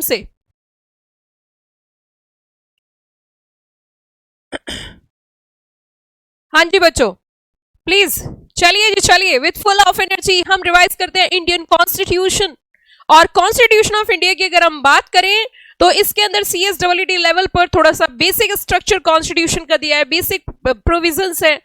से। हाँ जी बच्चों, प्लीज चलिए जी, चलिए विथ फुल ऑफ एनर्जी हम रिवाइज करते हैं इंडियन कॉन्स्टिट्यूशन। और कॉन्स्टिट्यूशन ऑफ इंडिया की अगर हम बात करें तो इसके अंदर CSEET लेवल पर थोड़ा सा बेसिक स्ट्रक्चर कॉन्स्टिट्यूशन का दिया है, बेसिक प्रोविजंस है।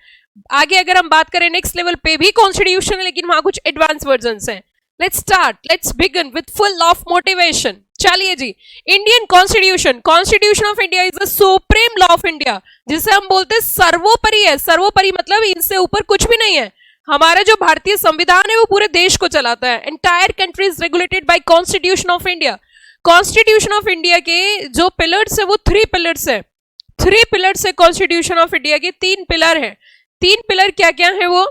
आगे अगर हम बात करें नेक्स्ट लेवल पे भी कॉन्स्टिट्यूशन है, लेकिन वहां कुछ एडवांस वर्जन्स हैं। Let's start, let's begin with full of motivation. चलिए जी, Indian constitution, constitution of India is the supreme law of India, जिसे हम बोलते हैं सर्वोपरि है। सर्वोपरि मतलब इनसे ऊपर कुछ भी नहीं है। हमारा जो भारतीय संविधान है वो पूरे देश को चलाता है। Entire country is regulated by constitution of India. Constitution of India के जो पिलर्स है वो 3 पिलर्स है। 3 पिलर्स है कॉन्स्टिट्यूशन ऑफ इंडिया के, 3 पिलर है। 3 पिलर क्या क्या है वो?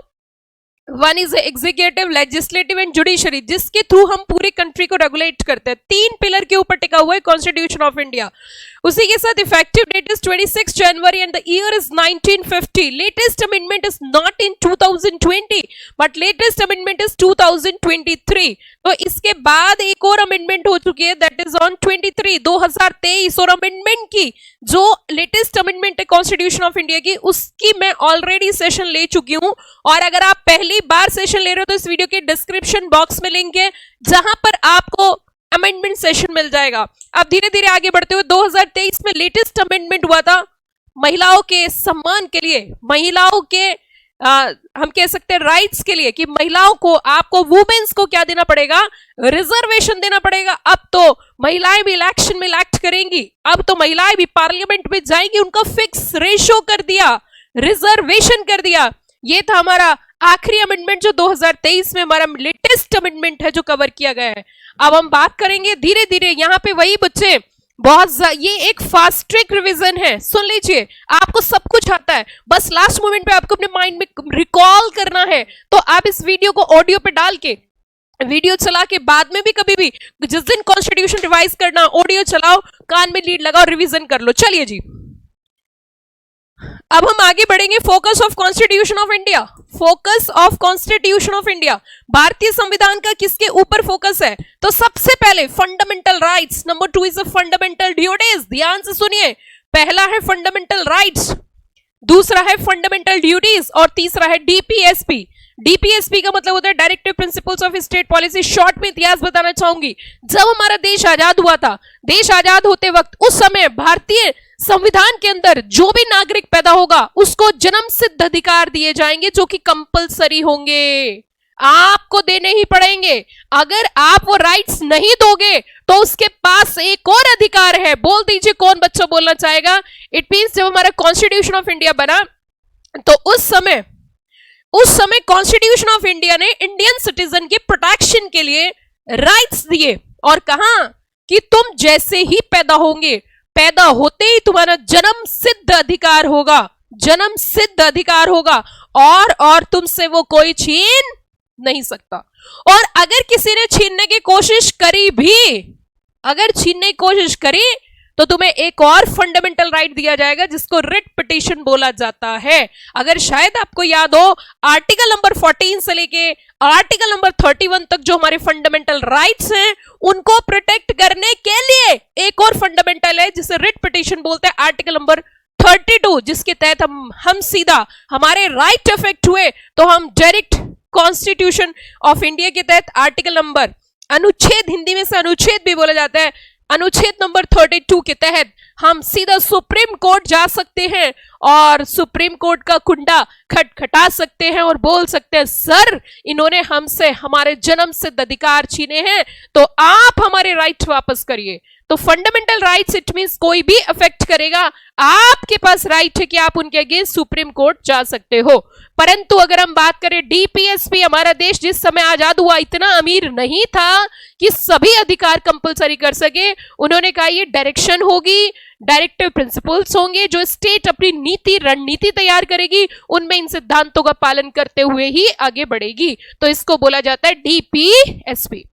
One is executive, legislative and judiciary, जिसके थ्रू हम पूरी कंट्री को रेगुलेट करते हैं। 3 पिलर के ऊपर टिका हुआ है कॉन्स्टिट्यूशन ऑफ इंडिया। उसी के साथ effective date is 26 January and the year is 1950। Latest amendment is not in 2020 but latest amendment is 2023। तो इसके बाद एक और अमेंडमेंट हो चुकी है, दैट इज ऑन 2023 और अमेंडमेंट की जो लेटेस्ट अमेंडमेंट है कॉन्स्टिट्यूशन ऑफ इंडिया की, उसकी मैं ऑलरेडी सेशन ले चुकी हूं। और अगर आप पहली बार सेशन ले रहे हो तो इस वीडियो के डिस्क्रिप्शन बॉक्स में लिंक है, जहां पर आपको अमेंडमेंट सेशन मिल जाएगा। अब धीरे धीरे आगे बढ़ते हुए 2023 में लेटेस्ट अमेंडमेंट हुआ था महिलाओं के सम्मान के लिए, महिलाओं के हम कह सकते हैं राइट्स के लिए, कि महिलाओं को, आपको वुमेन्स को क्या देना पड़ेगा? रिजर्वेशन देना पड़ेगा। अब तो महिलाएं भी इलेक्शन में इलेक्ट करेंगी, अब तो महिलाएं भी पार्लियामेंट में जाएंगी, उनका फिक्स रेशो कर दिया, रिजर्वेशन कर दिया। ये था हमारा आखिरी अमेंडमेंट जो 2023 में हमारा लेटेस्ट अमेंडमेंट है जो कवर किया गया है। अब हम बात करेंगे धीरे धीरे, यहाँ पे वही बच्चे ये एक फास्ट ट्रैक रिवीजन है, सुन लीजिए, आपको सब कुछ आता है, बस लास्ट मोमेंट पे आपको अपने माइंड में रिकॉल करना है। तो आप इस वीडियो को ऑडियो पे डाल के, वीडियो चला के बाद में भी कभी भी जिस दिन कॉन्स्टिट्यूशन रिवाइज करना, ऑडियो चलाओ, कान में लीड लगाओ, रिवीजन कर लो। चलिए जी, अब हम आगे बढ़ेंगे। Focus of constitution of India, focus of constitution of India, भारतीय संविधान का किसके ऊपर फोकस है? तो सबसे पहले fundamental rights, number 2 is a fundamental duties. ध्यान से सुनिए, पहला है फंडामेंटल राइट्स, दूसरा है फंडामेंटल ड्यूटीज और तीसरा है DPSP। DPSP का मतलब होता है directive principles of state policy. Short में इतिहास बताना चाहूंगी, जब हमारा देश आजाद हुआ था, देश आजाद होते वक्त उस समय भारतीय संविधान के अंदर जो भी नागरिक पैदा होगा उसको जन्म सिद्ध अधिकार दिए जाएंगे, जो कि कंपलसरी होंगे, आपको देने ही पड़ेंगे। अगर आप वो राइट्स नहीं दोगे तो उसके पास एक और अधिकार है। बोल दीजिए कौन बच्चा बोलना चाहेगा? इट मींस जब हमारा कॉन्स्टिट्यूशन ऑफ इंडिया बना तो उस समय कॉन्स्टिट्यूशन ऑफ इंडिया ने इंडियन सिटीजन के प्रोटेक्शन के लिए राइट्स दिए और कहा कि तुम जैसे ही पैदा होंगे, पैदा होते ही तुम्हारा जन्म सिद्ध अधिकार होगा, जन्म सिद्ध अधिकार होगा और तुमसे वो कोई छीन नहीं सकता। और अगर किसी ने छीनने की कोशिश करी भी, अगर छीनने की कोशिश करी तो तुम्हें एक और फंडामेंटल राइट दिया जाएगा जिसको रिट पिटीशन बोला जाता है। अगर शायद आपको याद हो, आर्टिकल नंबर 14 से लेके आर्टिकल नंबर 31 तक जो हमारे फंडामेंटल राइट्स हैं उनको प्रोटेक्ट करने के लिए एक और फंडामेंटल है जिसे रिट पिटीशन बोलते हैं, आर्टिकल नंबर 32, जिसके तहत हम सीधा, हमारे राइट अफेक्ट हुए तो हम डायरेक्ट कॉन्स्टिट्यूशन ऑफ इंडिया के तहत आर्टिकल नंबर, अनुच्छेद हिंदी में से अनुच्छेद भी बोला जाता है, अनुच्छेद नंबर 32 के तहत हम सीधा सुप्रीम कोर्ट जा सकते हैं और सुप्रीम कोर्ट का कुंडा खटखटा सकते हैं और बोल सकते हैं, सर इन्होंने हमसे हमारे जन्म सिद्ध अधिकार छीने हैं तो आप हमारे राइट वापस करिए। तो फंडामेंटल राइट्स इट मींस कोई भी अफेक्ट करेगा, आपके पास राइट है कि आप उनके अगेंस्ट सुप्रीम कोर्ट जा सकते हो। परंतु अगर हम बात करें DPSP, हमारा देश जिस समय आजाद हुआ इतना अमीर नहीं था कि सभी अधिकार कंपलसरी कर सके। उन्होंने कहा ये डायरेक्शन होगी, डायरेक्टिव प्रिंसिपल्स होंगे जो स्टेट अपनी नीति रणनीति तैयार करेगी, उनमें इन सिद्धांतों का पालन करते हुए ही आगे बढ़ेगी। तो इसको बोला जाता है DPSP।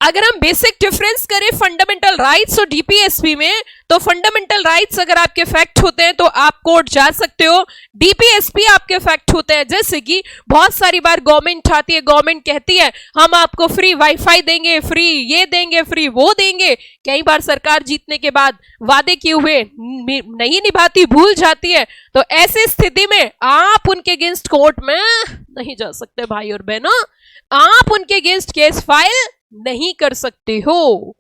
अगर हम बेसिक डिफरेंस करें फंडामेंटल राइट्स और DPSP में तो फंडामेंटल राइट्स अगर आपके फैक्ट होते हैं तो आप कोर्ट जा सकते हो। डीपीएसपी आपके फैक्ट होते हैं, जैसे कि बहुत सारी बार गवर्नमेंट आती है, गवर्नमेंट कहती है हम आपको फ्री वाईफाई देंगे, फ्री ये देंगे, फ्री वो देंगे। कई बार सरकार जीतने के बाद वादे किए हुए नहीं निभाती, भूल जाती है, तो ऐसी स्थिति में आप उनके अगेंस्ट कोर्ट में नहीं जा सकते भाई और बहनों, आप उनके अगेंस्ट केस फाइल नहीं कर सकते हो।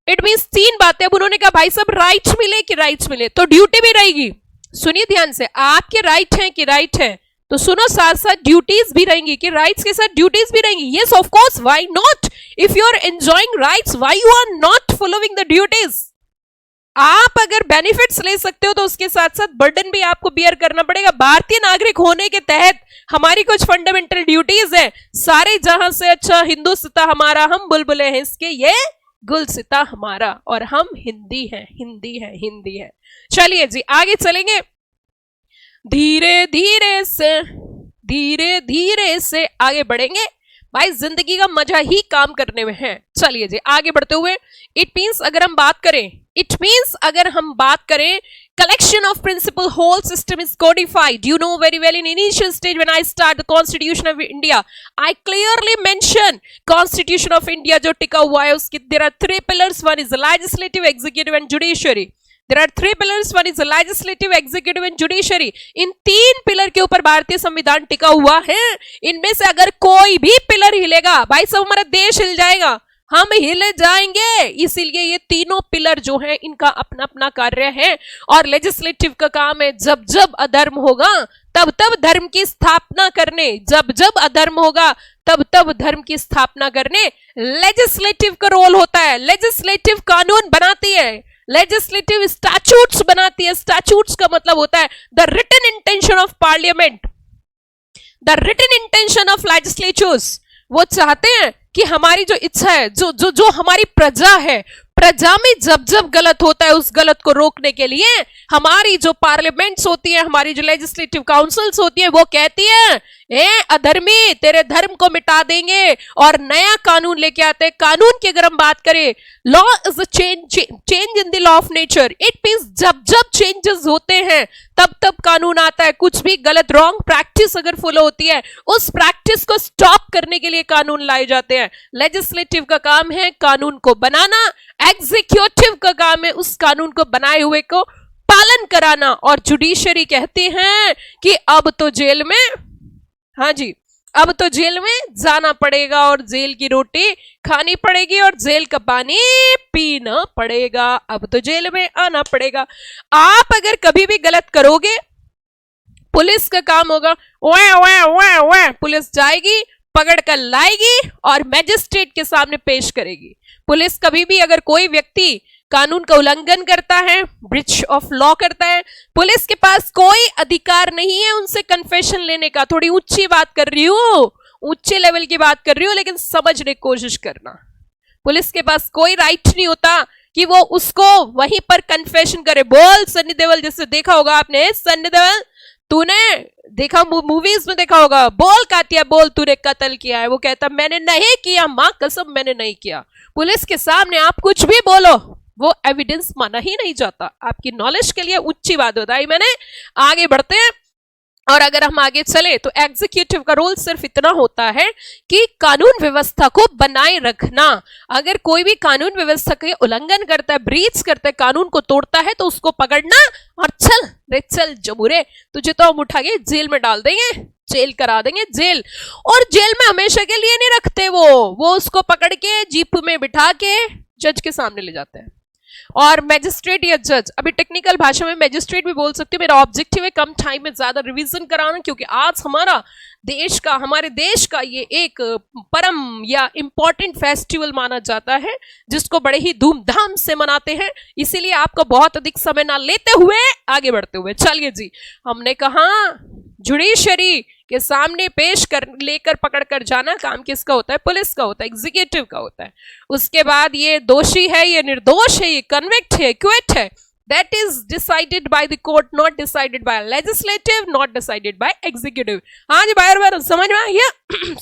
इट मींस तीन बातें। अब उन्होंने कहा भाई साहब राइट्स मिले कि राइट्स मिले, तो ड्यूटी भी रहेगी। सुनिए ध्यान से, आपके राइट है कि राइट है, तो सुनो साथ साथ ड्यूटीज भी रहेंगी कि राइट्स के साथ ड्यूटीज भी रहेंगी। Yes of course, why not? If you are enjoying rights, why you are not following the duties? आप अगर बेनिफिट्स ले सकते हो तो उसके साथ साथ बर्डन भी आपको बियर करना पड़ेगा। भारतीय नागरिक होने के तहत हमारी कुछ फंडामेंटल ड्यूटीज है। सारे जहां से अच्छा हिंदुस्तान हमारा, हम बुलबुले हैं इसके, ये गुलसिता हमारा, और हम हिंदी हैं, हिंदी है, हिंदी है। चलिए जी आगे चलेंगे। धीरे धीरे से आगे बढ़ेंगे भाई, जिंदगी का मजा ही काम करने में है। चलिए जी आगे बढ़ते हुए, इट मींस अगर हम बात करें collection of principle, whole system is codified. You know very well in initial stage when I start the Constitution of India, I clearly mention Constitution of India जो टिका हुआ है उसकी there are three pillars. One is the legislative, executive and judiciary. There are three pillars. One is the legislative, executive and judiciary. इन तीन pillar के ऊपर भारतीय संविधान टिका हुआ है। इनमें से अगर कोई भी पिलर हिलेगा भाई साहब हमारा देश हिल जाएगा, हम हिल जाएंगे। इसीलिए ये तीनों पिलर जो हैं इनका अपना अपना कार्य है। और लेजिस्लेटिव का काम है जब जब अधर्म होगा तब तब धर्म की स्थापना करने, जब जब अधर्म होगा तब तब धर्म की स्थापना करने लेजिस्लेटिव का रोल होता है। लेजिस्लेटिव कानून बनाती है, लेजिस्लेटिव स्टैट्यूट्स बनाती है। स्टैट्यूट्स का मतलब होता है the written intention of parliament, the written intention of legislatures. वो चाहते हैं कि हमारी जो इच्छा है, जो हमारी प्रजा है, प्रजा में जब जब गलत होता है उस गलत को रोकने के लिए हमारी जो पार्लियामेंट्स होती है, हमारी जो लेजिस्लेटिव काउंसिल्स होती है, वो कहती है ए अधर्मी तेरे धर्म को मिटा देंगे और नया कानून लेके आते हैं। कानून की अगर हम बात करें, law is a change in the law of nature. It means जब जब चेंजेस होते हैं तब तब कानून आता है। कुछ भी गलत रॉन्ग प्रैक्टिस अगर फॉलो होती है उस प्रैक्टिस को स्टॉप करने के लिए कानून लाए जाते हैं। लेजिस्लेटिव का काम है कानून को बनाना, एग्जीक्यूटिव का काम है उस कानून को बनाए हुए को पालन कराना, और जुडिशरी कहती हैं कि अब तो जेल में, हाँ जी अब तो जेल में जाना पड़ेगा और जेल की रोटी खानी पड़ेगी और जेल का पानी पीना पड़ेगा, अब तो जेल में आना पड़ेगा। आप अगर कभी भी गलत करोगे पुलिस का काम होगा ओए ओए ओए ओए, पुलिस जाएगी पकड़ कर लाएगी और मैजिस्ट्रेट के सामने पेश करेगी। पुलिस कभी भी अगर कोई व्यक्ति कानून का उल्लंघन करता है, ब्रीच ऑफ लॉ करता है, पुलिस के पास कोई अधिकार नहीं है उनसे कन्फेशन लेने का। थोड़ी ऊंची बात कर रही हूं, ऊंचे लेवल की बात कर रही हूं, लेकिन समझने की कोशिश करना। पुलिस के पास कोई राइट नहीं होता कि वो उसको वहीं पर कन्फेशन करे। बोल सन्नी देओल, जैसे देखा होगा आपने, सन्नी देओल तूने देखा मूवीज में देखा होगा, बोल कातिया बोल तूने कत्ल किया है, वो कहता मैंने नहीं किया, मां कसम मैंने नहीं किया। पुलिस के सामने आप कुछ भी बोलो वो एविडेंस माना ही नहीं जाता। आपकी नॉलेज के लिए ऊंची बात बताई मैंने। आगे बढ़ते हैं, और अगर हम आगे चले तो एग्जीक्यूटिव का रोल सिर्फ इतना होता है कि कानून व्यवस्था को बनाए रखना। अगर कोई भी कानून व्यवस्था का उल्लंघन करता है, ब्रीच करता है, कानून को तोड़ता है, तो उसको पकड़ना और चल रे चल जबूरे, तुझे तो हम उठा के जेल में डाल देंगे, जेल करा देंगे जेल। और जेल में हमेशा के लिए नहीं रखते, वो उसको पकड़ के जीप में बिठा के जज के सामने ले जाते हैं। और मैजिस्ट्रेट या जज, अभी टेक्निकल भाषा में मैजिस्ट्रेट भी बोल सकते हो। मेरा ऑब्जेक्टिव है कम टाइम में ज्यादा रिवीजन कराना, क्योंकि आज हमारे देश का ये एक परम या इम्पोर्टेंट फेस्टिवल माना जाता है जिसको बड़े ही धूमधाम से मनाते हैं। इसीलिए आपको बहुत अधिक समय ना लेते हुए आगे बढ़ते हुए चलिए जी, हमने कहा जुडिशरी के सामने पेश कर लेकर पकड़ कर जाना काम किसका होता है? पुलिस का होता है, एग्जीक्यूटिव का होता है। उसके बाद ये दोषी है, ये निर्दोष है, ये कन्विक्ट है, क्विट है, that is decided by the court, not decided by legislative, not decided by executive। हाँ जी बार समझ में आ गया?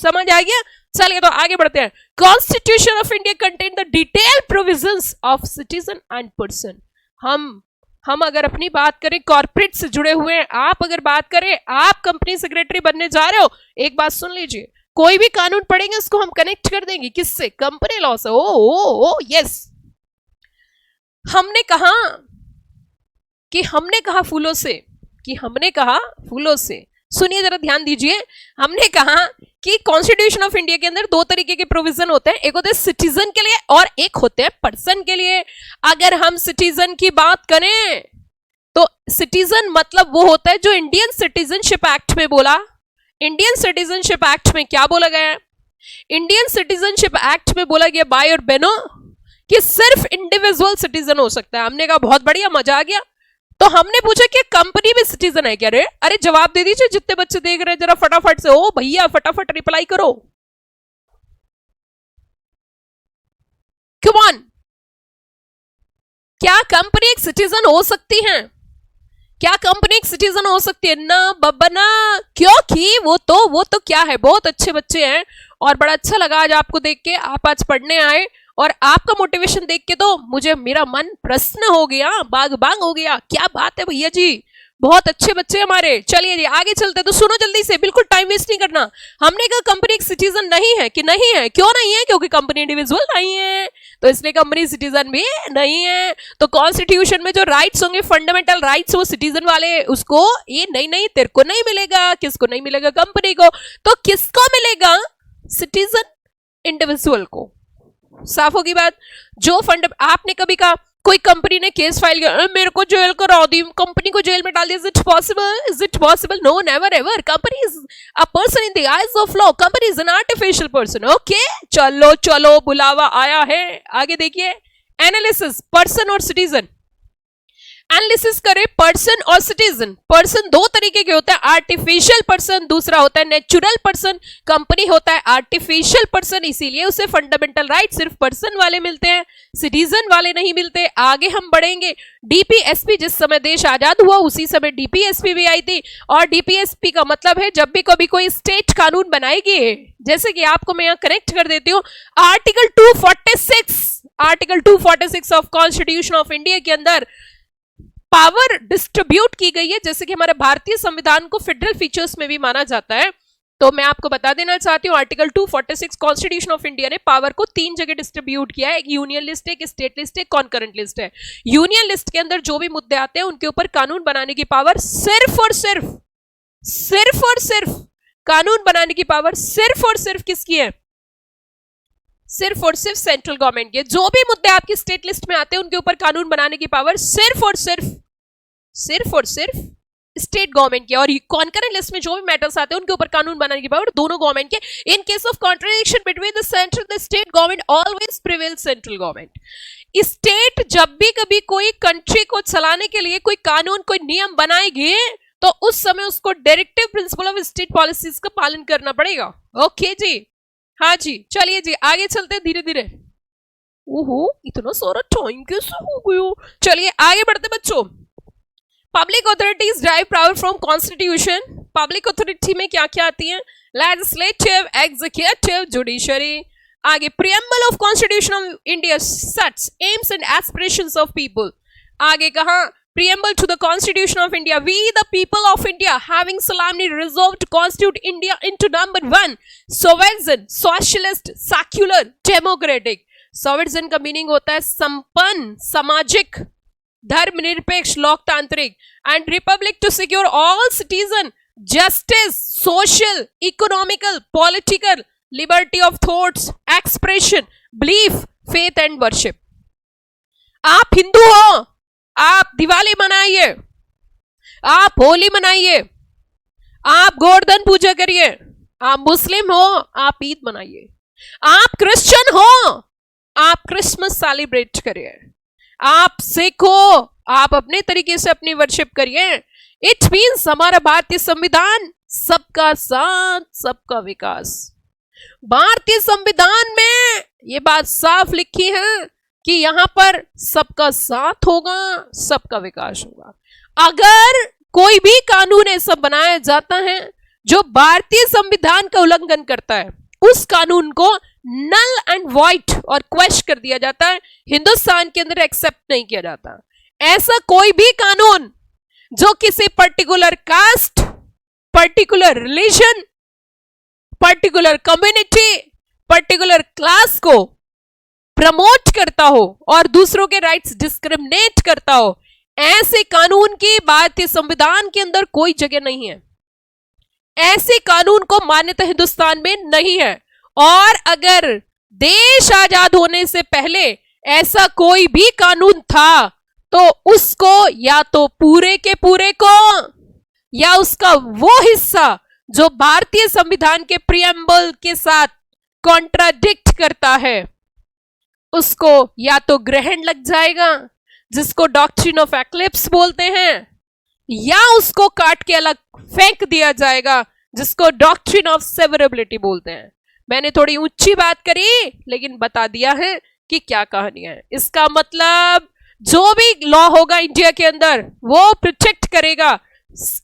समझ आ गया? चलिए तो आगे बढ़ते हैं। Constitution of India contain the detailed provisions of citizen and person। हम अगर अपनी बात करें कॉर्पोरेट से जुड़े हुए हैं, आप अगर बात करें आप कंपनी सेक्रेटरी बनने जा रहे हो, एक बात सुन लीजिए, कोई भी कानून पढ़ेंगे उसको हम कनेक्ट कर देंगे किससे? कंपनी लॉ से। ओ यस, हमने कहा फूलों से, सुनिए जरा ध्यान दीजिए, हमने कहा कि कॉन्स्टिट्यूशन ऑफ इंडिया के अंदर दो तरीके के प्रोविजन होते हैं, एक होते हैं सिटीजन के लिए और एक होते हैं पर्सन के लिए। अगर हम सिटीजन की बात करें तो सिटीजन मतलब वो होता है जो इंडियन सिटीजनशिप एक्ट में बोला। इंडियन सिटीजनशिप एक्ट में क्या बोला गया है? इंडियन सिटीजनशिप एक्ट में बोला गया भाई और बहनों कि सिर्फ इंडिविजुअल सिटीजन हो सकता है। हमने कहा बहुत बढ़िया, मजा आ गया। तो हमने पूछा कि कंपनी भी सिटीजन है क्या? रे अरे जवाब दे दीजिए, जितने बच्चे देख रहे हैं जरा फटाफट से, ओ भैया फटाफट रिप्लाई करो, कम ऑन। क्या कंपनी एक सिटीजन हो सकती है? क्या कंपनी एक सिटीजन हो सकती है? ना बब्बना, क्योंकि वो तो क्या है, बहुत अच्छे बच्चे हैं और बड़ा अच्छा लगा आज आपको देख के, आप आज पढ़ने आए और आपका मोटिवेशन देख के तो मुझे मेरा मन प्रसन्न हो गया, बाग बाग हो गया। क्या बात है भैया जी, बहुत अच्छे बच्चे हमारे। चलिए जी आगे चलते, तो सुनो जल्दी से, बिल्कुल टाइम वेस्ट नहीं करना। हमने कहा कंपनी एक सिटीजन नहीं है कि नहीं है? क्यों नहीं है? क्योंकि कंपनी इंडिविजुअल नहीं है, तो इसलिए कंपनी सिटीजन भी नहीं है। तो कॉन्स्टिट्यूशन में जो राइट्स होंगे, फंडामेंटल राइट्स, वो सिटीजन वाले, उसको ये नहीं तेरे को नहीं मिलेगा। किसको नहीं मिलेगा? कंपनी को। तो किसको मिलेगा? सिटीजन इंडिविजुअल को। साफ होगी बात। जो फंड, आपने कभी कहा कोई कंपनी ने केस फाइल किया, मेरे को जेल करा दी, कंपनी को जेल में डाल दिया, is it possible? No, never ever. Company is a person in the eyes of law, company is an artificial person. Okay, चलो बुलावा आया है। आगे देखिए, एनालिसिस पर्सन और सिटीजन। एनालिसिस करें पर्सन और सिटीजन। पर्सन दो तरीके के होता है, आर्टिफिशियल पर्सन, दूसरा होता है नेचुरल पर्सन। कंपनी होता है आर्टिफिशियल पर्सन, इसीलिए उसे फंडामेंटल राइट सिर्फ पर्सन वाले मिलते हैं, सिटीजन वाले नहीं मिलते। आगे हम बढ़ेंगे। डीपीएसपी, जिस समय देश आजाद हुआ उसी समय डीपीएसपी भी आई थी, और डीपीएसपी का मतलब है जब भी कभी कोई स्टेट कानून बनाएगी, जैसे कि आपको मैं यहां कनेक्ट कर देती हूं, article 246 of constitution of India के अंदर पावर डिस्ट्रीब्यूट की गई है। जैसे कि हमारे भारतीय संविधान को फेडरल फीचर्स में भी माना जाता है, तो मैं आपको बता देना चाहती हूँ, आर्टिकल 246 कॉन्स्टिट्यूशन ऑफ इंडिया ने पावर को 3 जगह डिस्ट्रीब्यूट किया है। एक यूनियन लिस्ट है, एक स्टेट लिस्ट है, कॉन्करेंट लिस्ट है। यूनियन लिस्ट के अंदर जो भी मुद्दे आते हैं उनके ऊपर कानून बनाने की पावर सिर्फ और सिर्फ कानून बनाने की पावर सिर्फ और सिर्फ किसकी है? सिर्फ और सिर्फ सेंट्रल गवर्नमेंट के। जो भी मुद्दे आपकी स्टेट लिस्ट में आते हैं उनके ऊपर कानून बनाने की पावर सिर्फ और सिर्फ स्टेट गवर्नमेंट के, और कॉन्करेंट लिस्ट में जो भी मैटर्स आते हैं उनके ऊपर कानून बनाने की पावर दोनों गवर्नमेंट के। In case of contradiction between the central the state government always prevail central government. State जब भी कभी कोई कंट्री को चलाने के लिए कोई कानून, कोई नियम बनाएगी, तो उस समय उसको directive principle of state policies का पालन करना पड़ेगा। ओके जी, हाँ जी, चलिए जी आगे चलते धीरे धीरे। ओहो, इतना सारा टाइम कैसे हो गया? चलिए आगे बढ़ते बच्चों। Public authorities drive power from constitution. Public authority में क्या क्या आती है? Legislative, executive, judiciary. आगे, preamble of constitution of India sets aims and aspirations of people. आगे कहा, preamble to the constitution of India, we the people of India having solemnly resolved to constitute India into number 1 sovereign, socialist, secular, democratic। sovereign का meaning होता है संपन्न, सामाजिक, धर्मनिरपेक्ष, लोकतांत्रिक, and republic to secure all citizen justice, social, economical, political, liberty of thoughts, expression, belief, faith and worship. आप हिंदू हो, आप दिवाली मनाइए, आप होली मनाइए, आप गोवर्धन पूजा करिए, आप मुस्लिम हो, आप ईद मनाइए, आप क्रिश्चियन हो, आप क्रिसमस सेलिब्रेट करिए, आप सिख हो, आप अपने तरीके से अपनी वर्शिप करिए। इट मीन्स हमारा भारतीय संविधान सबका साथ, सबका विकास। भारतीय संविधान में ये बात साफ लिखी है कि यहां पर सबका साथ होगा, सबका विकास होगा। अगर कोई भी कानून ऐसा बनाया जाता है जो भारतीय संविधान का उल्लंघन करता है, उस कानून को नल एंड वॉइड और क्वेश्चन कर दिया जाता है। हिंदुस्तान के अंदर एक्सेप्ट नहीं किया जाता। ऐसा कोई भी कानून जो किसी particular caste, particular religion, particular community, particular class को प्रमोट करता हो और दूसरों के राइट्स डिस्क्रिमिनेट करता हो, ऐसे कानून की भारतीय संविधान के अंदर कोई जगह नहीं है। ऐसे कानून को मान्यता हिंदुस्तान में नहीं है। और अगर देश आजाद होने से पहले ऐसा कोई भी कानून था तो उसको या तो पूरे के पूरे को या उसका वो हिस्सा जो भारतीय संविधान के प्रीएम्बल के साथ कॉन्ट्राडिक्ट करता है उसको या तो ग्रहण लग जाएगा, जिसको डॉक्ट्रिन ऑफ एक्लिप्स बोलते हैं, या उसको काट के अलग फेंक दिया जाएगा, जिसको डॉक्ट्रिन ऑफ सेवरेबिलिटी बोलते हैं। मैंने थोड़ी ऊंची बात करी लेकिन बता दिया है कि क्या कहानी है। इसका मतलब जो भी लॉ होगा इंडिया के अंदर वो प्रोटेक्ट करेगा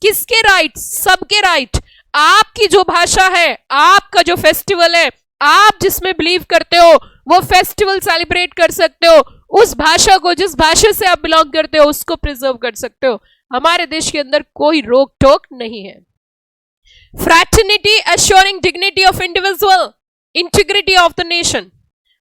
किसके राइट? सबके राइट। आपकी जो भाषा है, आपका जो फेस्टिवल है, आप जिसमें बिलीव करते हो वो फेस्टिवल सेलिब्रेट कर सकते हो, उस भाषा को, जिस भाषा से आप बिलोंग करते हो उसको प्रिजर्व कर सकते हो। हमारे देश के अंदर कोई रोक टोक नहीं है। Fraternity assuring dignity of individual, integrity of the nation.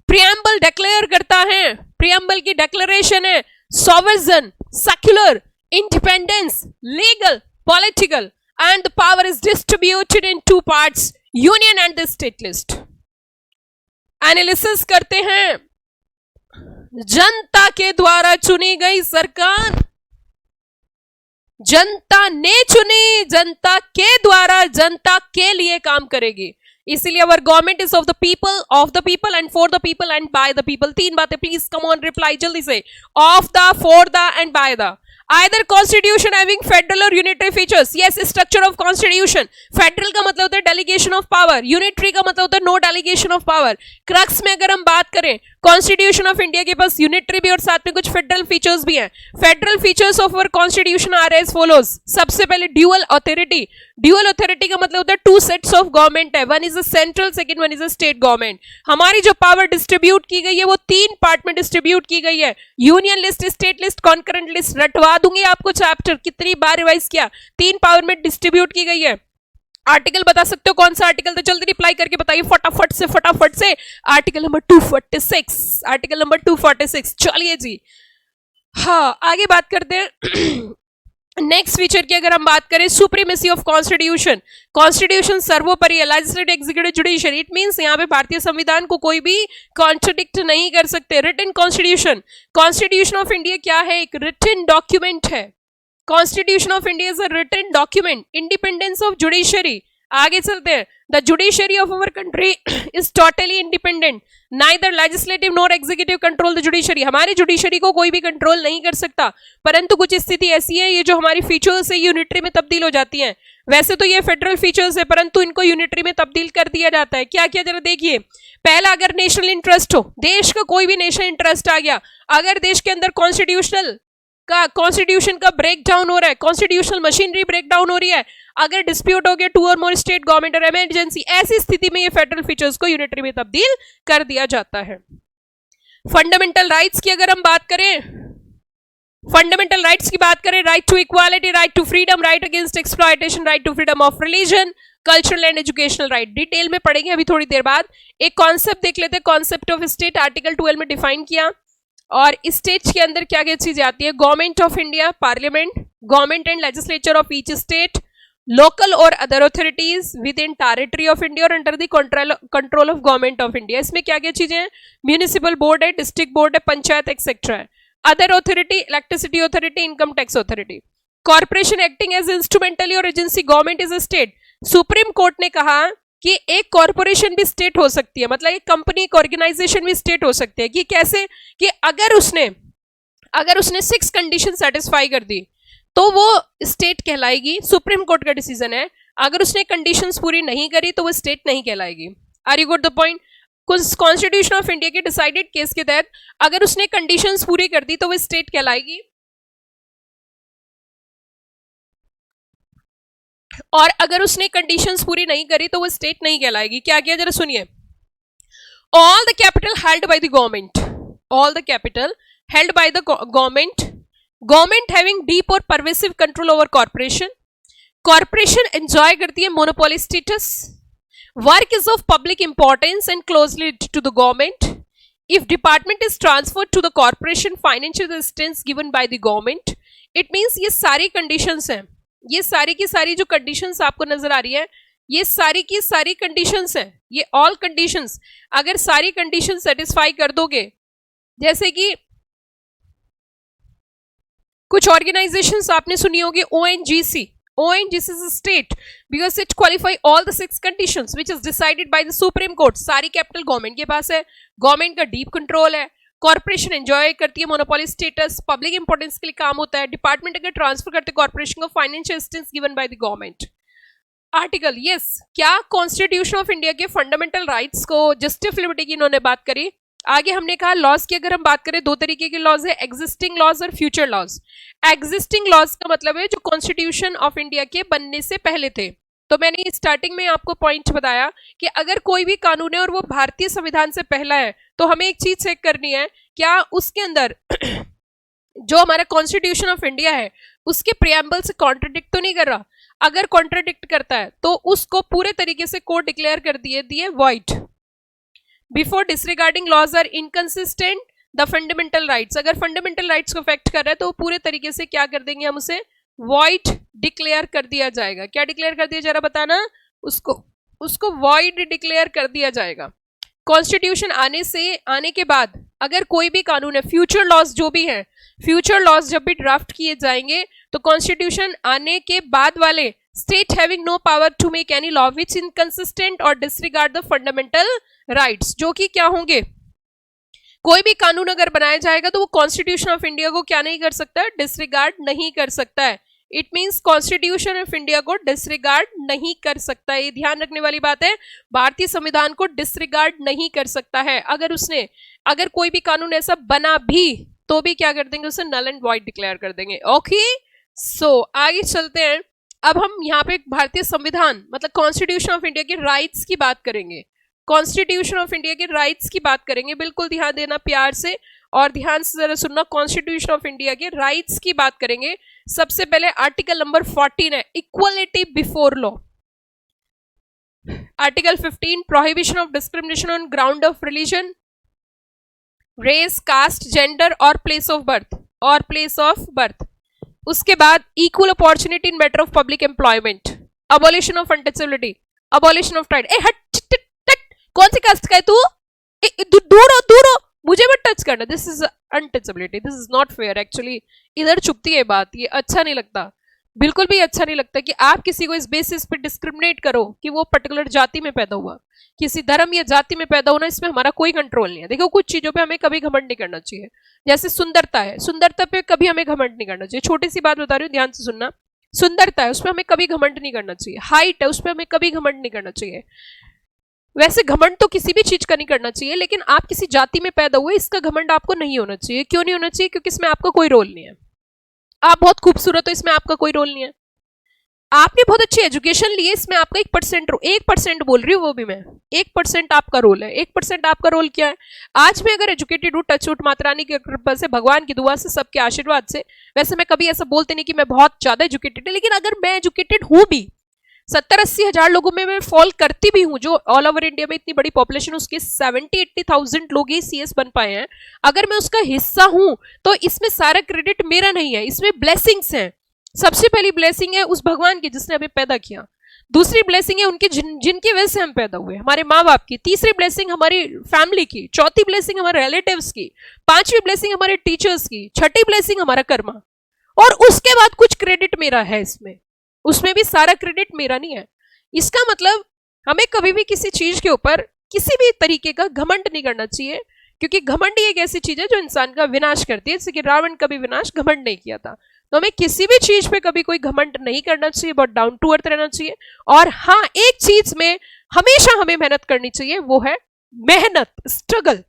Preamble declare करता है, प्रियम्बल की डिक्लेरेशन है sovereign, secular, independence, legal, political and the power is distributed in two parts, union and the state list. Analysis करते हैं, जनता के द्वारा चुनी गई सरकार जनता ने चुनी, जनता के द्वारा जनता के लिए काम करेगी। इसीलिए अवर government is of the people and for the people and by the people. 3 बातें प्लीज कम ऑन रिप्लाई जल्दी से। Of the, for the end by the. Either constitution having federal or unitary features. Yes, structure of constitution. Federal का मतलब होता है delegation of power. Unitary का मतलब होता है no delegation of power. Crux में अगर हम बात करें, Constitution of India के पास unitary भी और साथ में कुछ federal features भी हैं. Federal features of our constitution are as follows. सबसे पहले dual authority. Dual authority का मतलब होता है two sets of government है. One is a central, second one is a state government. हमारी जो power distribute की गई है वो 3 पार्ट में distribute की गई है. Union list, state list, concurrent list. रटवा दूंगी आपको चैप्टर, कितनी बार रिवाइज किया। 3 पावर में डिस्ट्रीब्यूट की गई है। आर्टिकल बता सकते हो कौन सा आर्टिकल? तो जल्दी रिप्लाई करके बताइए फटाफट से। Article number 246, article number 246। चलिए जी, हाँ आगे बात करते हैं। नेक्स्ट फीचर की अगर हम बात करें, सुप्रीमेसी ऑफ कॉन्स्टिट्यूशन। कॉन्स्टिट्यूशन सर्वोपरि है, legislative, executive, judiciary. It means यहाँ पे भारतीय संविधान को कोई भी कॉन्ट्रडिक्ट नहीं कर सकते। Written constitution, constitution of India क्या है? एक रिटन डॉक्यूमेंट है। Constitution of India is a written document. Independence of judiciary, आगे चलते हैं। The judiciary of our country is totally independent, neither legislative nor executive control the judiciary. हमारी judiciary को कोई भी कंट्रोल नहीं कर सकता, परंतु कुछ स्थिति ऐसी है, ये जो हमारी फीचर्स है यूनिटरी में तब्दील हो जाती हैं। वैसे तो ये फेडरल फीचर्स है परंतु इनको यूनिटरी में तब्दील कर दिया जाता है। क्या क्या जरा देखिए। पहला, अगर नेशनल इंटरेस्ट हो, देश का कोई भी नेशनल इंटरेस्ट आ गया, अगर देश के अंदर कॉन्स्टिट्यूशन का ब्रेक डाउन हो रहा है, कॉन्स्टिट्यूशनल मशीनरी ब्रेक डाउन हो रही है, अगर डिस्प्यूट हो गया 2 और मोर स्टेट गवर्नमेंट और इमरजेंसी, ऐसी स्थिति में ये फेडरल फीचर्स को यूनिटरी में तब्दील कर दिया जाता है। फंडामेंटल राइट्स की अगर हम बात करें, फंडामेंटल राइट्स की बात करें, right to equality, right to freedom, right against exploitation, right to freedom of religion, cultural and educational right. Detail में पढ़ेंगे अभी थोड़ी देर बाद। एक कॉन्सेप्ट देख लेते हैं, कॉन्सेप्ट ऑफ स्टेट, आर्टिकल 12 में डिफाइन किया। और स्टेट्स के अंदर क्या क्या चीजें आती है? Government of India, parliament, government and legislature of each state, local और other authorities within territory of India और under the control of government of India. इसमें क्या क्या चीजें हैं? म्यूनिसिपल बोर्ड है, डिस्ट्रिक्ट बोर्ड है, पंचायत एक्सेट्रा है। Other authority, electricity authority, income tax authority. Corporation acting as instrumentally और agency, government is a state. Supreme court ने कहा कि एक कॉर्पोरेशन भी स्टेट हो सकती है, मतलब एक कंपनी, एक ऑर्गेनाइजेशन भी स्टेट हो सकती है। कि कैसे? कि अगर उसने 6 कंडीशन सेटिस्फाई कर दी तो वो स्टेट कहलाएगी। सुप्रीम कोर्ट का डिसीजन है। अगर उसने कंडीशंस पूरी नहीं करी तो वो स्टेट नहीं कहलाएगी। Are you got the point? Constitution of India के डिसाइडेड केस के तहत अगर उसने कंडीशंस पूरी कर दी तो वो स्टेट कहलाएगी, और अगर उसने कंडीशंस पूरी नहीं करी तो वो स्टेट नहीं कहलाएगी। क्या किया जरा सुनिए। All the capital held by the government, all the capital held by the government government having deep और pervasive control over corporation, corporation enjoy करती है monopoly status, work is of public importance and closely to the government, if department is transferred to the corporation, financial assistance given by the government. it means ये सारी conditions हैं, ये सारी की सारी जो conditions आपको नजर आ रही है, ये सारी की सारी conditions हैं, ये all conditions अगर सारी conditions satisfy कर दोगे, जैसे कि कुछ organizations आपने सुनी होगी, ONGC is a state because it qualify all the 6 conditions which is decided by the Supreme Court. सारी कैपिटल गवर्नमेंट के पास है, गवर्नमेंट का डीप कंट्रोल है, कॉर्पोरेशन एंजॉय करती है मोनोपोली स्टेटस, पब्लिक इंपॉर्टेंस के लिए काम होता है, डिपार्टमेंट अगर ट्रांसफर करते कॉर्पोरेशन को, financial assistance given by the government. Article yes, क्या कॉन्स्टिट्यूशन ऑफ इंडिया के फंडामेंटल राइट्स को जस्टिस ऑफ लिबर्टी की इन्होंने बात करी. आगे हमने कहा लॉज की अगर हम बात करें, दो तरीके के लॉज है, एग्जिस्टिंग लॉज और फ्यूचर लॉज. एग्जिस्टिंग लॉज का मतलब है जो कॉन्स्टिट्यूशन ऑफ इंडिया के बनने से पहले थे. तो मैंने स्टार्टिंग में आपको पॉइंट बताया कि अगर कोई भी कानून है और वो भारतीय संविधान से पहला है, तो हमें एक चीज चेक करनी है, क्या उसके अंदर जो हमारा कॉन्स्टिट्यूशन ऑफ इंडिया है उसके प्रियम्बल से कॉन्ट्रडिक्ट तो नहीं कर रहा. अगर कॉन्ट्रडिक्ट करता है तो उसको पूरे तरीके से कोर्ट डिक्लेयर कर दिए void. Before disregarding laws are inconsistent the fundamental rights, अगर फंडामेंटल राइट्स को अफेक्ट कर रहा है तो पूरे तरीके से क्या कर देंगे, हम उसे वॉइड डिक्लेयर कर दिया जाएगा. क्या डिक्लेयर कर दिया जरा बताना, उसको वॉइड डिक्लेयर कर दिया जाएगा. कॉन्स्टिट्यूशन आने के बाद अगर कोई भी कानून है, फ्यूचर लॉज जो भी है, फ्यूचर लॉज जब भी ड्राफ्ट किए जाएंगे तो कॉन्स्टिट्यूशन आने के बाद वाले state having no power to make any law which inconsistent और डिसरिगार्ड द फंडामेंटल राइट्स, जो कि क्या होंगे, कोई भी कानून अगर बनाया जाएगा तो वो कॉन्स्टिट्यूशन ऑफ इंडिया को क्या नहीं कर सकता, डिसरिगार्ड नहीं कर सकता है. It means constitution of India को डिसरिगार्ड नहीं कर सकता है. ये ध्यान रखने वाली बात है, भारतीय संविधान को डिसरिगार्ड नहीं कर सकता है. अगर कोई भी कानून ऐसा बना भी तो भी क्या कर देंगे, उसे नल एंड वॉइड डिक्लेयर कर देंगे. ओके, सो आगे चलते हैं. अब हम यहाँ पे भारतीय संविधान मतलब कॉन्स्टिट्यूशन ऑफ इंडिया के राइट्स की बात करेंगे. कॉन्स्टिट्यूशन ऑफ इंडिया के राइट्स की बात करेंगे, बिल्कुल ध्यान देना प्यार से और ध्यान से जरा सुनना. कॉन्स्टिट्यूशन ऑफ इंडिया के राइट्स की बात करेंगे. सबसे पहले आर्टिकल नंबर 14 है, equality before law. Article 15, prohibition of discrimination on ground of religion, race, caste, gender और प्लेस ऑफ बर्थ. उसके बाद equal opportunity in matter of public employment, abolition of untouchability, abolition of title. कौन सी cast का है तू, दूर हो, मुझे मत टच करना. This is untouchability, this is not fair. Actually इधर चुपती है बात, ये अच्छा नहीं लगता, बिल्कुल भी अच्छा नहीं लगता कि आप किसी को इस बेसिस पे डिस्क्रिमिनेट करो कि वो पर्टिकुलर जाति में पैदा हुआ, किसी धर्म या जाति में पैदा होना, इसमें हमारा कोई कंट्रोल नहीं है. देखो कुछ चीजों पे हमें कभी घमंड नहीं करना चाहिए. जैसे सुंदरता है, सुंदरता पे कभी हमें घमंड नहीं करना चाहिए. छोटी सी बात बता रही हूँ, ध्यान से सुनना. सुंदरता है, उसमें हमें कभी घमंड नहीं करना चाहिए. हाइट है, उसमें हमें कभी घमंड नहीं करना चाहिए. वैसे घमंड तो किसी भी चीज का नहीं करना चाहिए, लेकिन आप किसी जाति में पैदा हुए इसका घमंड आपको नहीं होना चाहिए. क्यों नहीं होना चाहिए, क्योंकि इसमें आपका कोई रोल नहीं है. आप बहुत खूबसूरत हो, इसमें आपका कोई रोल नहीं है. आपने बहुत अच्छी एजुकेशन ली है, इसमें आपका 1% बोल रही हूँ, वो भी मैं 1% आपका रोल है. 1% आपका रोल क्या है, आज मैं अगर एजुकेटेड हूँ, टचवुड, माता रानी की कृपा से, भगवान की दुआ से, सबके आशीर्वाद से. वैसे मैं कभी ऐसा बोलते नहीं कि मैं बहुत ज्यादा एजुकेटेड है, लेकिन अगर मैं एजुकेटेड हूँ भी, 70-80 हजार लोगों में मैं फॉल करती भी हूँ, जो ऑल ओवर इंडिया में इतनी बड़ी पॉपुलेशन उसके 70-80,000 लोग ही CS बन पाए हैं, अगर मैं उसका हिस्सा हूं तो इसमें सारा क्रेडिट मेरा नहीं है, इसमें ब्लेसिंग्स हैं. सबसे पहली ब्लेसिंग है उस भगवान की जिसने हमें पैदा किया. दूसरी ब्लेसिंग है उनकी जिनकी वजह से हम पैदा हुए, हमारे माँ बाप की. तीसरी ब्लेसिंग हमारी फैमिली की. चौथी ब्लेसिंग हमारे रिलेटिव्स की. पांचवी ब्लेसिंग हमारे टीचर्स की. छठी ब्लेसिंग हमारा कर्मा. और उसके बाद कुछ क्रेडिट मेरा है इसमें, उसमें भी सारा क्रेडिट मेरा नहीं है. इसका मतलब हमें कभी भी किसी चीज के ऊपर किसी भी तरीके का घमंड नहीं करना चाहिए, क्योंकि घमंड एक ऐसी चीज है जो इंसान का विनाश करती है. जैसे कि रावण कभी विनाश घमंड नहीं किया था, तो हमें किसी भी चीज पे कभी कोई घमंड नहीं करना चाहिए, बहुत डाउन टू अर्थ रहना चाहिए. और हाँ, एक चीज में हमेशा हमें मेहनत करनी चाहिए, वो है मेहनत, स्ट्रगल,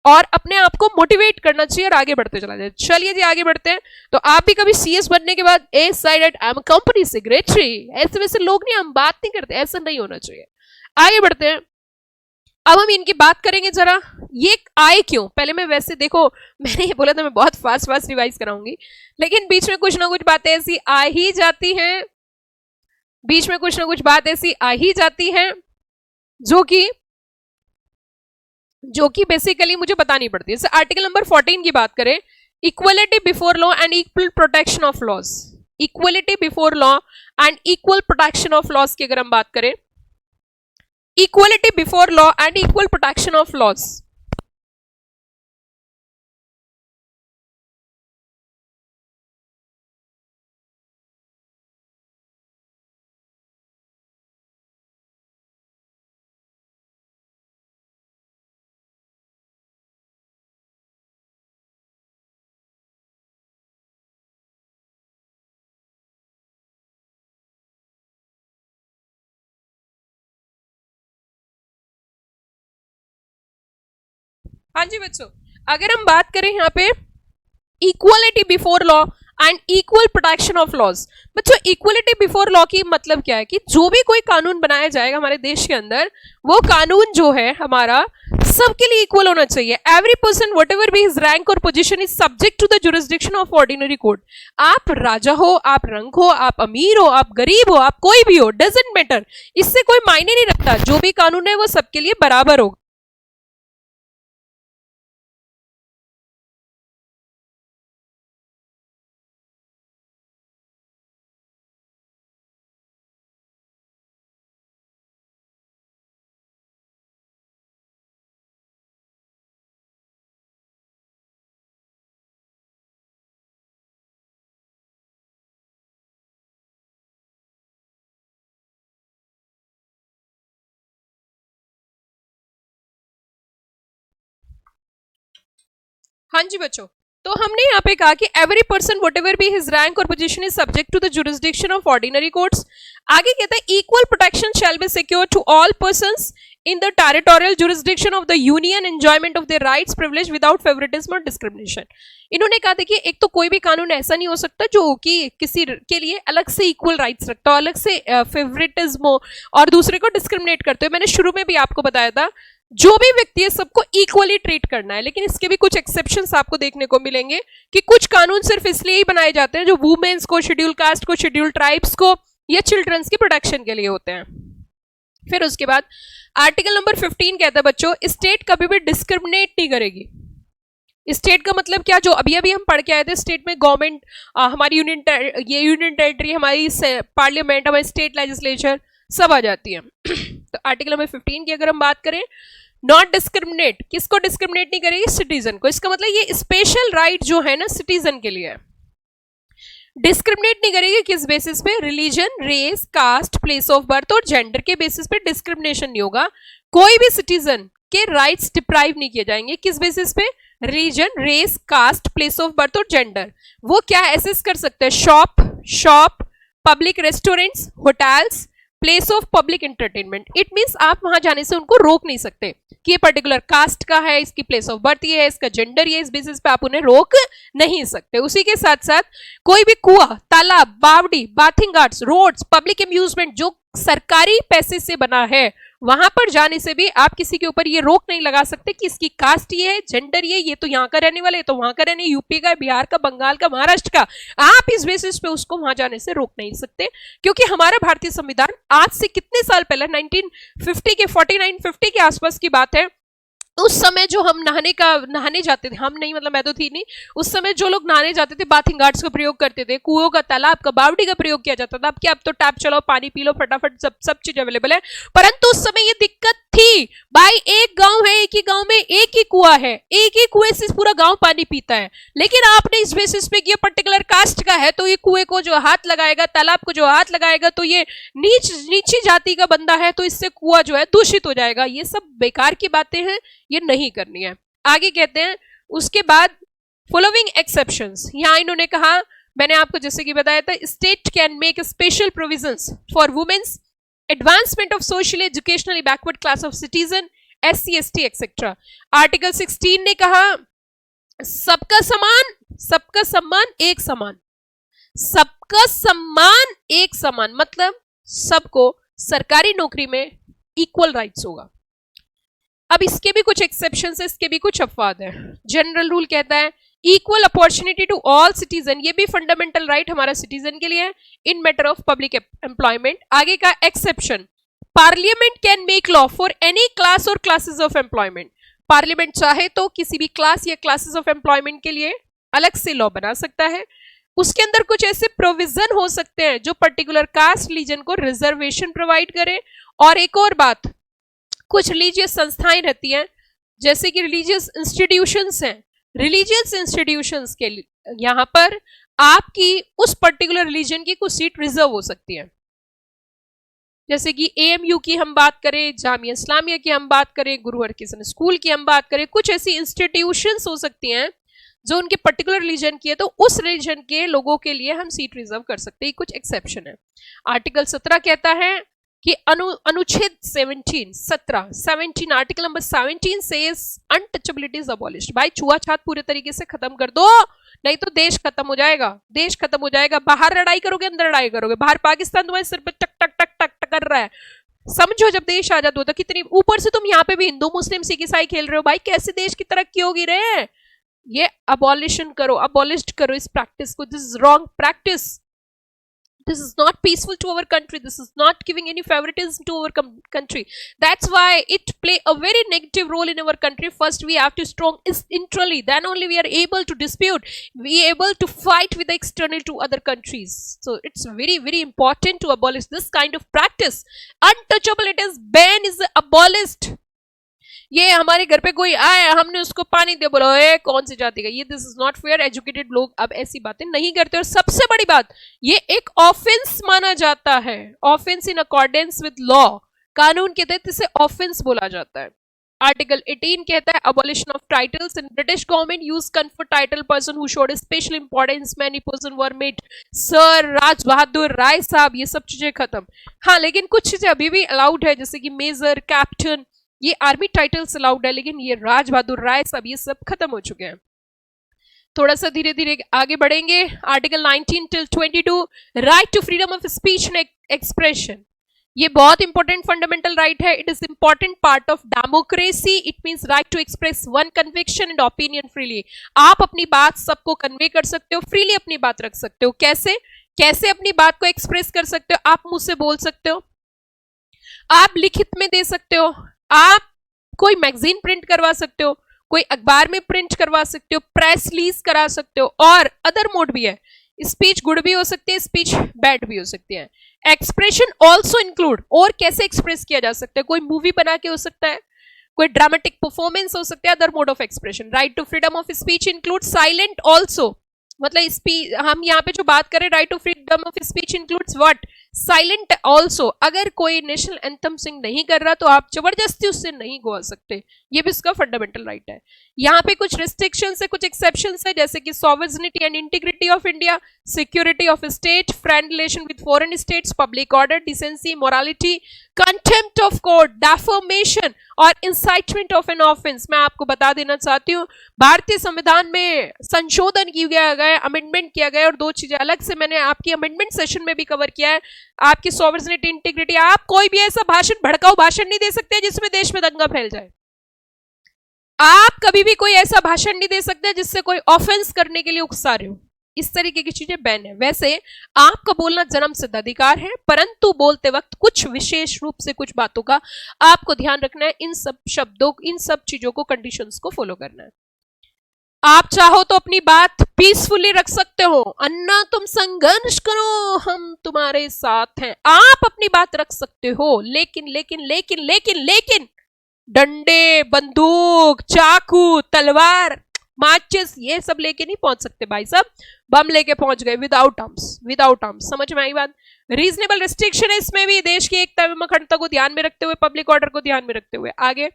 और अपने आप को मोटिवेट करना चाहिए और आगे बढ़ते चला जाए. चलिए जी आगे बढ़ते हैं. तो आप भी कभी CS बनने के बाद aside I am company secretary, ऐसे वैसे लोग नहीं, हम बात नहीं करते, ऐसा नहीं होना चाहिए. आगे बढ़ते हैं. अब हम इनकी बात करेंगे जरा, ये आए क्यों। पहले मैं वैसे देखो, मैंने ये बोला था मैं बहुत फास्ट फास्ट रिवाइज कराऊंगी, लेकिन बीच में कुछ ना कुछ बातें ऐसी आ ही जाती हैं, बीच में कुछ ना कुछ बात ऐसी आ ही जाती है जो कि बेसिकली मुझे बतानी पड़ती है। जैसे आर्टिकल नंबर 14 की बात करें, equality before law and equal protection of laws, equality before law and equal protection of laws की अगर हम बात करें, equality before law and equal protection of laws, हाँ जी बच्चों, अगर हम बात करें यहाँ पे equality before law and equal protection of laws, बच्चों इक्वलिटी बिफोर लॉ की मतलब क्या है कि जो भी कोई कानून बनाया जाएगा हमारे देश के अंदर, वो कानून जो है हमारा सबके लिए इक्वल होना चाहिए। Every person whatever be his rank और position is subject to the jurisdiction of ordinary court. आप राजा हो, आप रंक हो, आप अमीर हो, आप गरीब हो, आप कोई भी हो, डजेंट मैटर, इससे कोई मायने नहीं रखता, जो भी कानून है वो सबके लिए बराबर होगा। हाँ जी बच्चों, तो हमने यहाँ पे कहा कि every person whatever be his rank और position is subject to the jurisdiction of ordinary courts. आगे कहता है equal protection shall be secure to all persons in the territorial jurisdiction of the union, enjoyment of their rights privilege without favouritism और discrimination. इन्होंने कहा था कि एक तो कोई भी कानून ऐसा नहीं हो सकता जो कि किसी के लिए अलग से इक्वल राइट्स रखता हो, अलग से फेवरेटिज्म हो और दूसरे को डिस्क्रिमिनेट करते हो। मैंने शुरू में भी आपको बताया था जो भी व्यक्ति है सबको इक्वली ट्रीट करना है, लेकिन इसके भी कुछ एक्सेप्शंस आपको देखने को मिलेंगे कि कुछ कानून सिर्फ इसलिए ही बनाए जाते हैं जो वुमेन्स को, शेड्यूल कास्ट को, शेड्यूल ट्राइब्स को या चिल्ड्रंस की प्रोटेक्शन के लिए होते हैं। फिर उसके बाद आर्टिकल नंबर 15 कहता है बच्चों, स्टेट कभी भी डिस्क्रिमिनेट नहीं करेगी। स्टेट का मतलब क्या, जो अभी अभी हम पढ़ के आए थे, स्टेट में गवर्नमेंट, हमारी यूनियन टेरिटरी, हमारी पार्लियामेंट, हमारी स्टेट लेजिस्लेचर सब आ जाती है। तो आर्टिकल नंबर 15 की अगर हम बात करें, नॉट डिस्क्रिमिनेट, किसको डिस्क्रिमिनेट नहीं करेगी, सिटीजन को। इसका मतलब ये स्पेशल राइट जो है ना सिटीजन के लिए है। डिस्क्रिमिनेट नहीं करेगी किस बेसिस पे, religion, race, caste, place of birth और जेंडर के बेसिस पे डिस्क्रिमिनेशन नहीं होगा। कोई भी सिटीजन के राइट्स डिप्राइव नहीं किए जाएंगे, किस बेसिस पे, religion, race, caste, place of birth और जेंडर। वो क्या एसेस कर सकते हैं, shop, public restaurants, hotels, place of public entertainment. It means आप वहां जाने से उनको रोक नहीं सकते कि ये पर्टिकुलर कास्ट का है, इसकी प्लेस ऑफ बर्थ ये है, इसका जेंडर ये, इस बेसिस पे आप उन्हें रोक नहीं सकते। उसी के साथ साथ कोई भी कुआं, तालाब, बावड़ी, bathing guards, roads, public amusement जो सरकारी पैसे से बना है, वहां पर जाने से भी आप किसी के ऊपर ये रोक नहीं लगा सकते कि इसकी कास्ट ये है, जेंडर ये तो यहाँ का रहने वाले, तो वहां का रहने, यूपी का, बिहार का, बंगाल का, महाराष्ट्र का, आप इस बेसिस पे उसको वहां जाने से रोक नहीं सकते। क्योंकि हमारा भारतीय संविधान आज से कितने साल पहले, 1950 के 49-50 के आसपास की बात है, उस समय जो हम नहाने जाते थे, हम नहीं मतलब मैं तो थी नहीं, उस समय जो लोग नहाने जाते थे बाथिंग गार्ड्स का प्रयोग करते थे, कुओं का, तालाब का, बावड़ी का प्रयोग किया जाता था। अब क्या, अब तो टैप चलाओ, पानी पी लो फटाफट, सब चीज अवेलेबल है। परंतु उस समय ये दिक्कत थी, भाई एक गांव है, एक ही गांव में एक ही कुआं है, एक ही कुएं से पूरा गांव पानी पीता है। लेकिन आपने इस बेसिस पे किया पर्टिकुलर कास्ट का है तो ये कुएं को जो हाथ लगाएगा, तालाब को जो हाथ लगाएगा, तो ये नीची जाति का बंदा है तो इससे कुआं जो है दूषित हो जाएगा। ये सब बेकार की बातें हैं, ये नहीं करनी है। आगे कहते हैं उसके बाद फॉलोइंग एक्सेप्शंस, यहां इन्होंने कहा, मैंने आपको जैसे कि बताया था, state can make special provisions for womens, advancement of socially educationally backward class of citizen, SC ST etcetera. Article 16 ने कहा सबका सम्मान एक समान, सबका सम्मान एक समान मतलब सबको सरकारी नौकरी में इक्वल राइट्स होगा। अब इसके भी कुछ एक्सेप्शन है, इसके भी कुछ अपवाद है। जनरल रूल कहता है equal opportunity to all citizen, ये भी फंडामेंटल राइट हमारा सिटीजन के लिए है in matter of public employment. आगे का exception, parliament can make law for any class और क्लासेस ऑफ एम्प्लॉयमेंट, पार्लियामेंट चाहे तो किसी भी क्लास या क्लासेस ऑफ एम्प्लॉयमेंट के लिए अलग से लॉ बना सकता है। उसके अंदर कुछ ऐसे प्रोविजन हो सकते हैं जो पर्टिकुलर कास्ट रिलीजन को रिजर्वेशन प्रोवाइड करे। और एक और बात, कुछ रिलीजियस संस्थाएं रहती हैं जैसे कि रिलीजियस इंस्टीट्यूशंस हैं, रिलीजियस इंस्टीट्यूशंस के यहाँ पर आपकी उस पर्टिकुलर रिलीजन की कुछ सीट रिजर्व हो सकती है। जैसे कि एएमयू की हम बात करें, जामिया इस्लामिया की हम बात करें, गुरु हरकिशन स्कूल की हम बात करें, कुछ ऐसी इंस्टीट्यूशंस हो सकती हैं जो उनके पर्टिकुलर रिलीजन की है, तो उस रिलीजन के लोगों के लिए हम सीट रिजर्व कर सकते हैं। कुछ एक्सेप्शन है। आर्टिकल 17 कहता है कि अनुच्छेद 17 article number 17 says untouchability is abolished. भाई छुआछूत पूरे तरीके से खत्म कर दो, नहीं तो देश खत्म हो जाएगा, देश खत्म हो जाएगा। बाहर लड़ाई करोगे, अंदर लड़ाई करोगे, बाहर पाकिस्तान तुम्हारे सिर पे टक टक टक टक टक कर रहा है, समझो जब देश आजाद होता कितनी, ऊपर से तुम यहाँ पे भी हिंदू मुस्लिम सिख ईसाई खेल रहे हो। भाई कैसे देश की तरक्की होगी रे? ये अबॉलिशन करो, अबॉलिश्ड करो इस प्रैक्टिस को। This is wrong practice, this is not peaceful to our country, this is not giving any favoritism to our country. That's why it play a very negative role in our country. First we have to strong is internally, then only we are able to dispute, we are able to fight with the external to other countries. So it's very very important to abolish this kind of practice. Untouchable, it is ban is abolished. ये हमारे घर पे कोई आया, हमने उसको पानी दे, बोला ए कौन सी जाति का, ये this is not fair. Educated लोग अब ऐसी बातें नहीं करते। और सबसे बड़ी बात, ये एक ऑफेंस माना जाता है, offence in accordance with law, कानून के तहत इसे ऑफेंस बोला जाता है। आर्टिकल 18 कहता है abolition of titles in British government use confer title person who showed special importance, many person were made sir, Raj Bahadur, Rai Sahib, ये सब चीजें खत्म। हाँ, लेकिन कुछ चीजें अभी भी अलाउड है, जैसे कि मेजर, कैप्टन, ये आर्मी टाइटल्स अलाउड है, लेकिन ये राज बहादुर, राय सब, ये सब खत्म हो चुके हैं। थोड़ा सा धीरे धीरे आगे बढ़ेंगे। Article 19 till 22 right to freedom of speech and expression, ये बहुत इंपॉर्टेंट फंडामेंटल राइट है। It is important part of democracy. It means right to express one conviction and opinion freely. आप अपनी बात सबको कन्वे कर सकते हो, फ्रीली अपनी बात रख सकते हो। कैसे कैसे अपनी बात को एक्सप्रेस कर सकते हो? आप मुंह से बोल सकते हो, आप लिखित में दे सकते हो, आप कोई मैगजीन प्रिंट करवा सकते हो, कोई अखबार में प्रिंट करवा सकते हो, प्रेस रिलीज करा सकते हो, और अदर मोड भी है। स्पीच गुड भी हो सकती है, स्पीच बैड भी हो सकती है। एक्सप्रेशन ऑल्सो इंक्लूड, और कैसे एक्सप्रेस किया जा सकता है? कोई मूवी बना के हो सकता है, कोई ड्रामेटिक परफॉर्मेंस हो सकता है, other mode of expression. Right to freedom of speech include silent also, मतलब स्पीच हम यहाँ पे जो बात करें right to freedom of speech includes what? Silent also. अगर कोई नेशनल एंथम सिंग नहीं कर रहा तो आप जबरदस्ती उससे नहीं गवा सकते, ये भी उसका फंडामेंटल राइट है। यहाँ पे कुछ रिस्ट्रिक्शंस है, कुछ एक्सेप्शंस है, जैसे कि sovereignty and integrity of India, security of state, friend relation with foreign states, public order, decency, morality, contempt of court, defamation और इंसाइटमेंट ऑफ एन ऑफेंस। मैं आपको बता देना चाहती हूँ, भारतीय संविधान में संशोधन किया गया, अमेंडमेंट किया गया, और दो चीजें अलग से मैंने आपकी अमेंडमेंट सेशन में भी कवर किया है। आपकी सॉवरेनिटी, इंटीग्रिटी, आप कोई भी ऐसा भाषण, भड़काऊ भाषण नहीं दे सकते जिसमें देश में दंगा फैल जाए। आप कभी भी कोई ऐसा भाषण नहीं दे सकते जिससे कोई ऑफेंस करने के लिए उकसा रहे हो। इस तरीके की चीजें बैन है। वैसे आपका बोलना जन्म सिद्ध अधिकार है, परंतु बोलते वक्त कुछ विशेष रूप से कुछ बातों का आपको ध्यान रखना है, इन सब शब्दों, इन सब चीजों को, कंडीशंस को फॉलो करना है। आप चाहो तो अपनी बात पीसफुली रख सकते हो, अन्ना तुम संघर्ष करो हम तुम्हारे साथ हैं, आप अपनी बात रख सकते हो, लेकिन लेकिन लेकिन लेकिन लेकिन डंडे, बंदूक, चाकू, तलवार, माचिस, ये सब लेके नहीं पहुंच सकते भाई साहब। बम लेके पहुंच गए विदाउट आर्म्स, विदाउट आर्म्स। समझ में आई बात? रीजनेबल रिस्ट्रिक्शन है इसमें भी, देश की एकता एवं अखंडता को ध्यान में रखते हुए, पब्लिक ऑर्डर को ध्यान में रखते हुए। आगे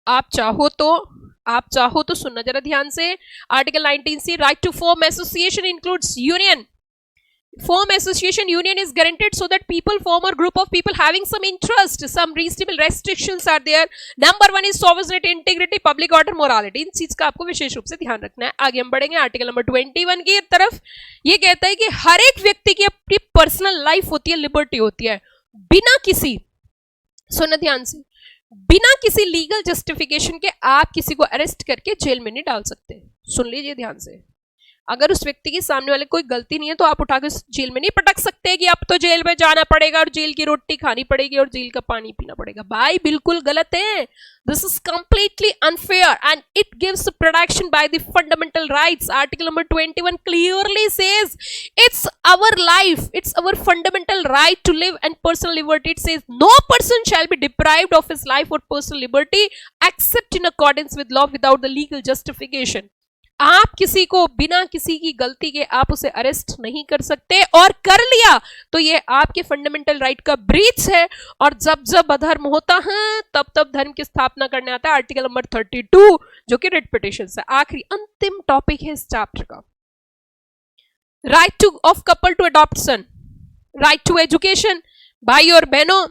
आप चाहो तो सुनना जरा ध्यान से। Article 19C right to form association includes union. Form association union is guaranteed so that people form a group of people having some interest. Some reasonable restrictions are there. Number 1 is sovereignty, integrity, public order, morality. इन चीज का आपको विशेष रूप से ध्यान रखना है। आगे हम बढ़ेंगे आर्टिकल नंबर 21 की तरफ। ये कहता है कि हर एक व्यक्ति की अपनी पर्सनल लाइफ होती है, लिबर्टी होती है, बिना किसी, सुनना ध्यान से, बिना किसी लीगल जस्टिफिकेशन के आप किसी को अरेस्ट करके जेल में नहीं डाल सकते। सुन लीजिए ध्यान से, अगर उस व्यक्ति की सामने वाले कोई गलती नहीं है तो आप उठा के जेल में नहीं पटक सकते कि अब तो जेल में जाना पड़ेगा और जेल की रोटी खानी पड़ेगी और जेल का पानी पीना पड़ेगा। भाई बिल्कुल गलत है। This is completely unfair and it gives protection by the fundamental rights. Article number 21 clearly says it's our life, it's our fundamental right to live and personal liberty. It says no person shall be deprived of his life और personal liberty except in accordance with law without the legal justification. आप किसी को बिना किसी की गलती के आप उसे अरेस्ट नहीं कर सकते, और कर लिया तो ये आपके फंडामेंटल राइट का ब्रीच है। और जब जब अधर्म होता है तब तब धर्म की स्थापना करने आता है। आर्टिकल नंबर 32 जो कि रिट पिटिशन है। आखिरी अंतिम टॉपिक है इस चैप्टर का, right to of couple to adopt son, right to education. भाई और बहनों,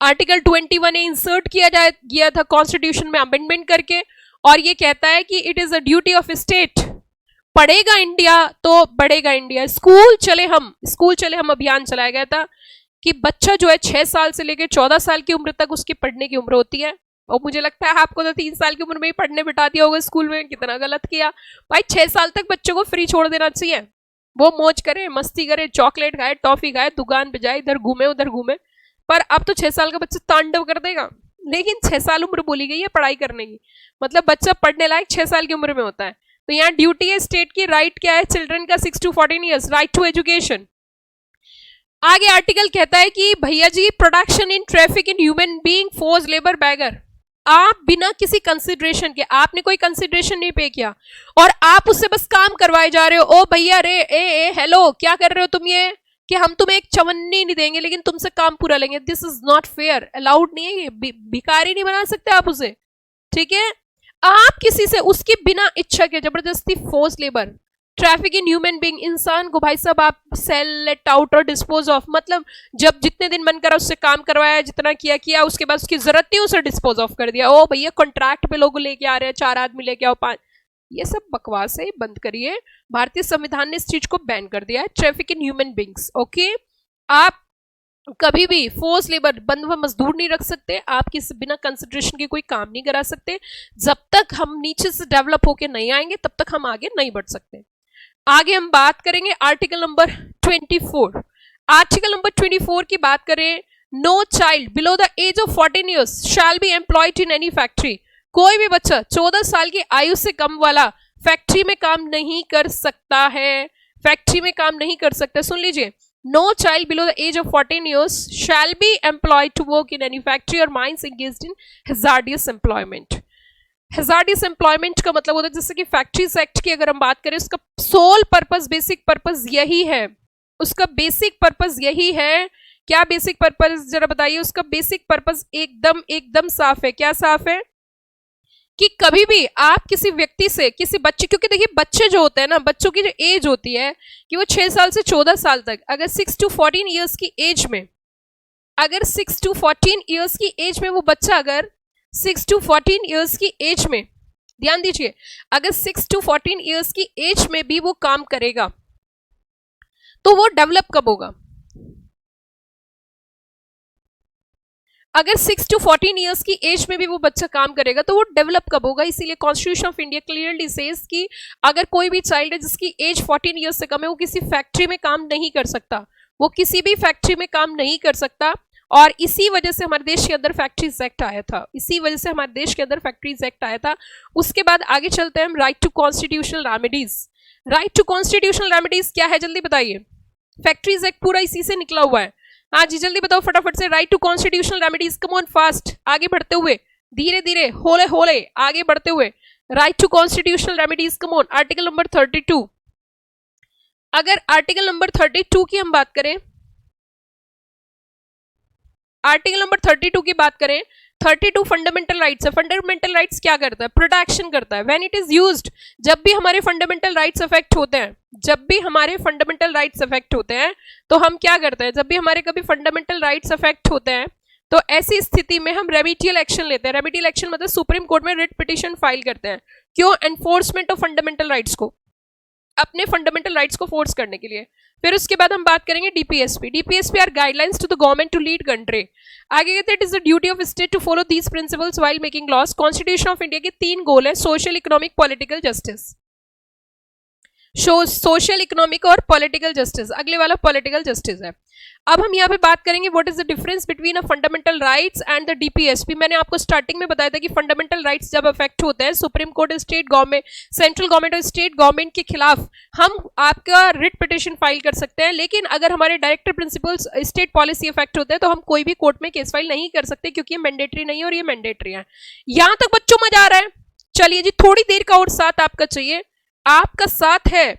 आर्टिकल 21 इंसर्ट किया गया था कॉन्स्टिट्यूशन में अमेंडमेंट करके, और ये कहता है कि it is a duty of state. पढ़ेगा इंडिया तो बढ़ेगा इंडिया। स्कूल चले हम अभियान चलाया गया था कि बच्चा जो है 6 साल से लेकर 14 साल की उम्र तक उसकी पढ़ने की उम्र होती है। और मुझे लगता है आपको तो 3 साल की उम्र में ही पढ़ने बिठा दिया होगा स्कूल में, कितना गलत किया भाई। 6 साल तक बच्चों को फ्री छोड़ देना चाहिए, वो मौज करे, मस्ती करे, चॉकलेट खाए, टॉफी खाए, दुकान पे जाए, इधर घूमे उधर घूमे। पर अब तो 6 साल का बच्चा तांडव कर देगा। लेकिन 6 साल उम्र बोली गई है पढ़ाई करने की, मतलब बच्चा पढ़ने लायक 6 साल की उम्र में होता है। तो यहाँ ड्यूटी है स्टेट की, राइट क्या है चिल्ड्रन का 6 to 14 years, right to education. आगे आर्टिकल कहता है कि भैया जी production in traffic in human being, force labour, beggar. आप बिना किसी कंसिडरेशन के, आपने कोई कंसिडरेशन नहीं पे किया और आप उससे बस काम करवाए जा रहे हो। ओ भैया रे ए हेलो क्या कर रहे हो तुम, ये कि हम तुम्हें एक चवन्नी नहीं देंगे लेकिन तुमसे काम पूरा लेंगे। This is not fair, allowed नहीं है, ये भिखारी नहीं बना सकते आप उसे, ठीक है। आप किसी से उसकी बिना इच्छा के जबरदस्ती force labour, traffic in human being, इंसान को भाई साहब आप सेल, लेट आउट और डिस्पोज ऑफ, मतलब जब जितने दिन मन करा उससे काम करवाया, जितना किया, उसके बाद उसकी जरूरत नहीं उसे डिस्पोज ऑफ कर दिया। ओ भैया कॉन्ट्रैक्ट पे लोग लेके आ रहे हैं, 4 आदमी लेके आओ, 5, ये सब बकवास है, बंद करिए। भारतीय संविधान ने इस चीज को बैन कर दिया है, traffic in human beings. Okay, आप कभी भी फोर्स लेबर, बंधुआ मजदूर नहीं रख सकते, आप किसी बिना कंसिडरेशन के कोई काम नहीं करा सकते। जब तक हम नीचे से डेवलप होके नहीं आएंगे तब तक हम आगे नहीं बढ़ सकते। आगे हम बात करेंगे आर्टिकल नंबर 24। आर्टिकल नंबर 24 की बात करें, no child below the age of 14 years shall be employed in any factory. कोई भी बच्चा 14 साल की आयु से कम वाला फैक्ट्री में काम नहीं कर सकता है, फैक्ट्री में काम नहीं कर सकता। सुन लीजिए, no child below the age of 14 years shall be employed to work in any factory और mines engaged in hazardous employment. Hazardous employment का मतलब होता है, जैसे कि फैक्ट्रीज एक्ट की अगर हम बात करें, उसका सोल पर्पस, बेसिक पर्पस यही है, उसका बेसिक पर्पस यही है। क्या बेसिक पर्पस जरा बताइए? उसका बेसिक पर्पस एकदम साफ है। क्या साफ है? कि कभी भी आप किसी व्यक्ति से, किसी बच्चे, क्योंकि देखिए बच्चे जो होते हैं ना, बच्चों की जो एज होती है कि वो 6 साल से 14 साल तक, अगर 6 to 14 ईयर्स की एज में, अगर 6 to 14 ईयर्स की एज में वो बच्चा, अगर 6 to 14 ईयर्स की एज में, ध्यान दीजिए, अगर 6 to 14 ईयर्स की एज में भी वो काम करेगा तो वो डेवलप कब होगा? अगर 6 to 14 ईयर्स की एज में भी वो बच्चा काम करेगा तो वो डेवलप कब होगा? इसीलिए constitution of India clearly says कि अगर कोई भी चाइल्ड है जिसकी एज 14 ईयर्स से कम है, वो किसी फैक्ट्री में काम नहीं कर सकता, वो किसी भी फैक्ट्री में काम नहीं कर सकता। और इसी वजह से हमारे देश के अंदर फैक्ट्रीज एक्ट आया था, इसी वजह से हमारे देश के अंदर फैक्ट्रीज एक्ट आया था। उसके बाद आगे चलते हैं हम, right to constitutional remedies. Right to constitutional remedies क्या है, जल्दी बताइए। फैक्ट्रीज एक्ट पूरा इसी से निकला हुआ है। हाँ जी, जल्दी बताओ फटाफट से। Right to constitutional remedies, come on fast, आगे बढ़ते हुए, धीरे धीरे, होले होले आगे बढ़ते हुए। Right to constitutional remedies, come on. Article number 32। अगर आर्टिकल नंबर 32 की हम बात करें, आर्टिकल नंबर 32 की बात करें, 32 फंडामेंटल राइट्स है। फंडामेंटल राइट्स क्या करता है? प्रोटेक्शन करता है। व्हेन इट इज यूज्ड, जब भी हमारे फंडामेंटल राइट्स अफेक्ट होते हैं, जब भी हमारे फंडामेंटल राइट्स अफेक्ट होते हैं तो हम क्या करते हैं? जब भी हमारे कभी फंडामेंटल राइट्स अफेक्ट होते हैं तो ऐसी स्थिति में हम रेमिडियल एक्शन लेते हैं। रेमिडियल एक्शन मतलब सुप्रीम कोर्ट में रिट पिटीशन फाइल करते हैं। क्यों? एनफोर्समेंट ऑफ फंडामेंटल राइट्स को, अपने फंडामेंटल राइट्स को फोर्स करने के लिए। फिर उसके बाद हम बात करेंगे DPSP. DPSP are guidelines to the government to lead country. आगे कहते हैं it is the duty of state to follow these principles while making laws. Constitution of India के 3 गोल है, social, economic, political justice. Social, economic और political justice. अगले वाला political justice है। अब हम यहाँ पे बात करेंगे what is the difference between a fundamental rights and the DPSP. मैंने आपको स्टार्टिंग में बताया था कि फंडामेंटल राइट्स जब अफेक्ट होते हैं, supreme court, state government, central government और स्टेट गवर्नमेंट के खिलाफ हम आपका रिट पिटिशन फाइल कर सकते हैं। लेकिन अगर हमारे director principles, state policy affect होते हैं तो हम कोई भी कोर्ट में केस फाइल नहीं कर सकते, क्योंकि ये मैंडेटरी नहीं है और ये मैंडेटरी है। यहां तक बच्चों मजा आ रहा है? चलिए जी, थोड़ी देर का और साथ आपका चाहिए। आपका साथ है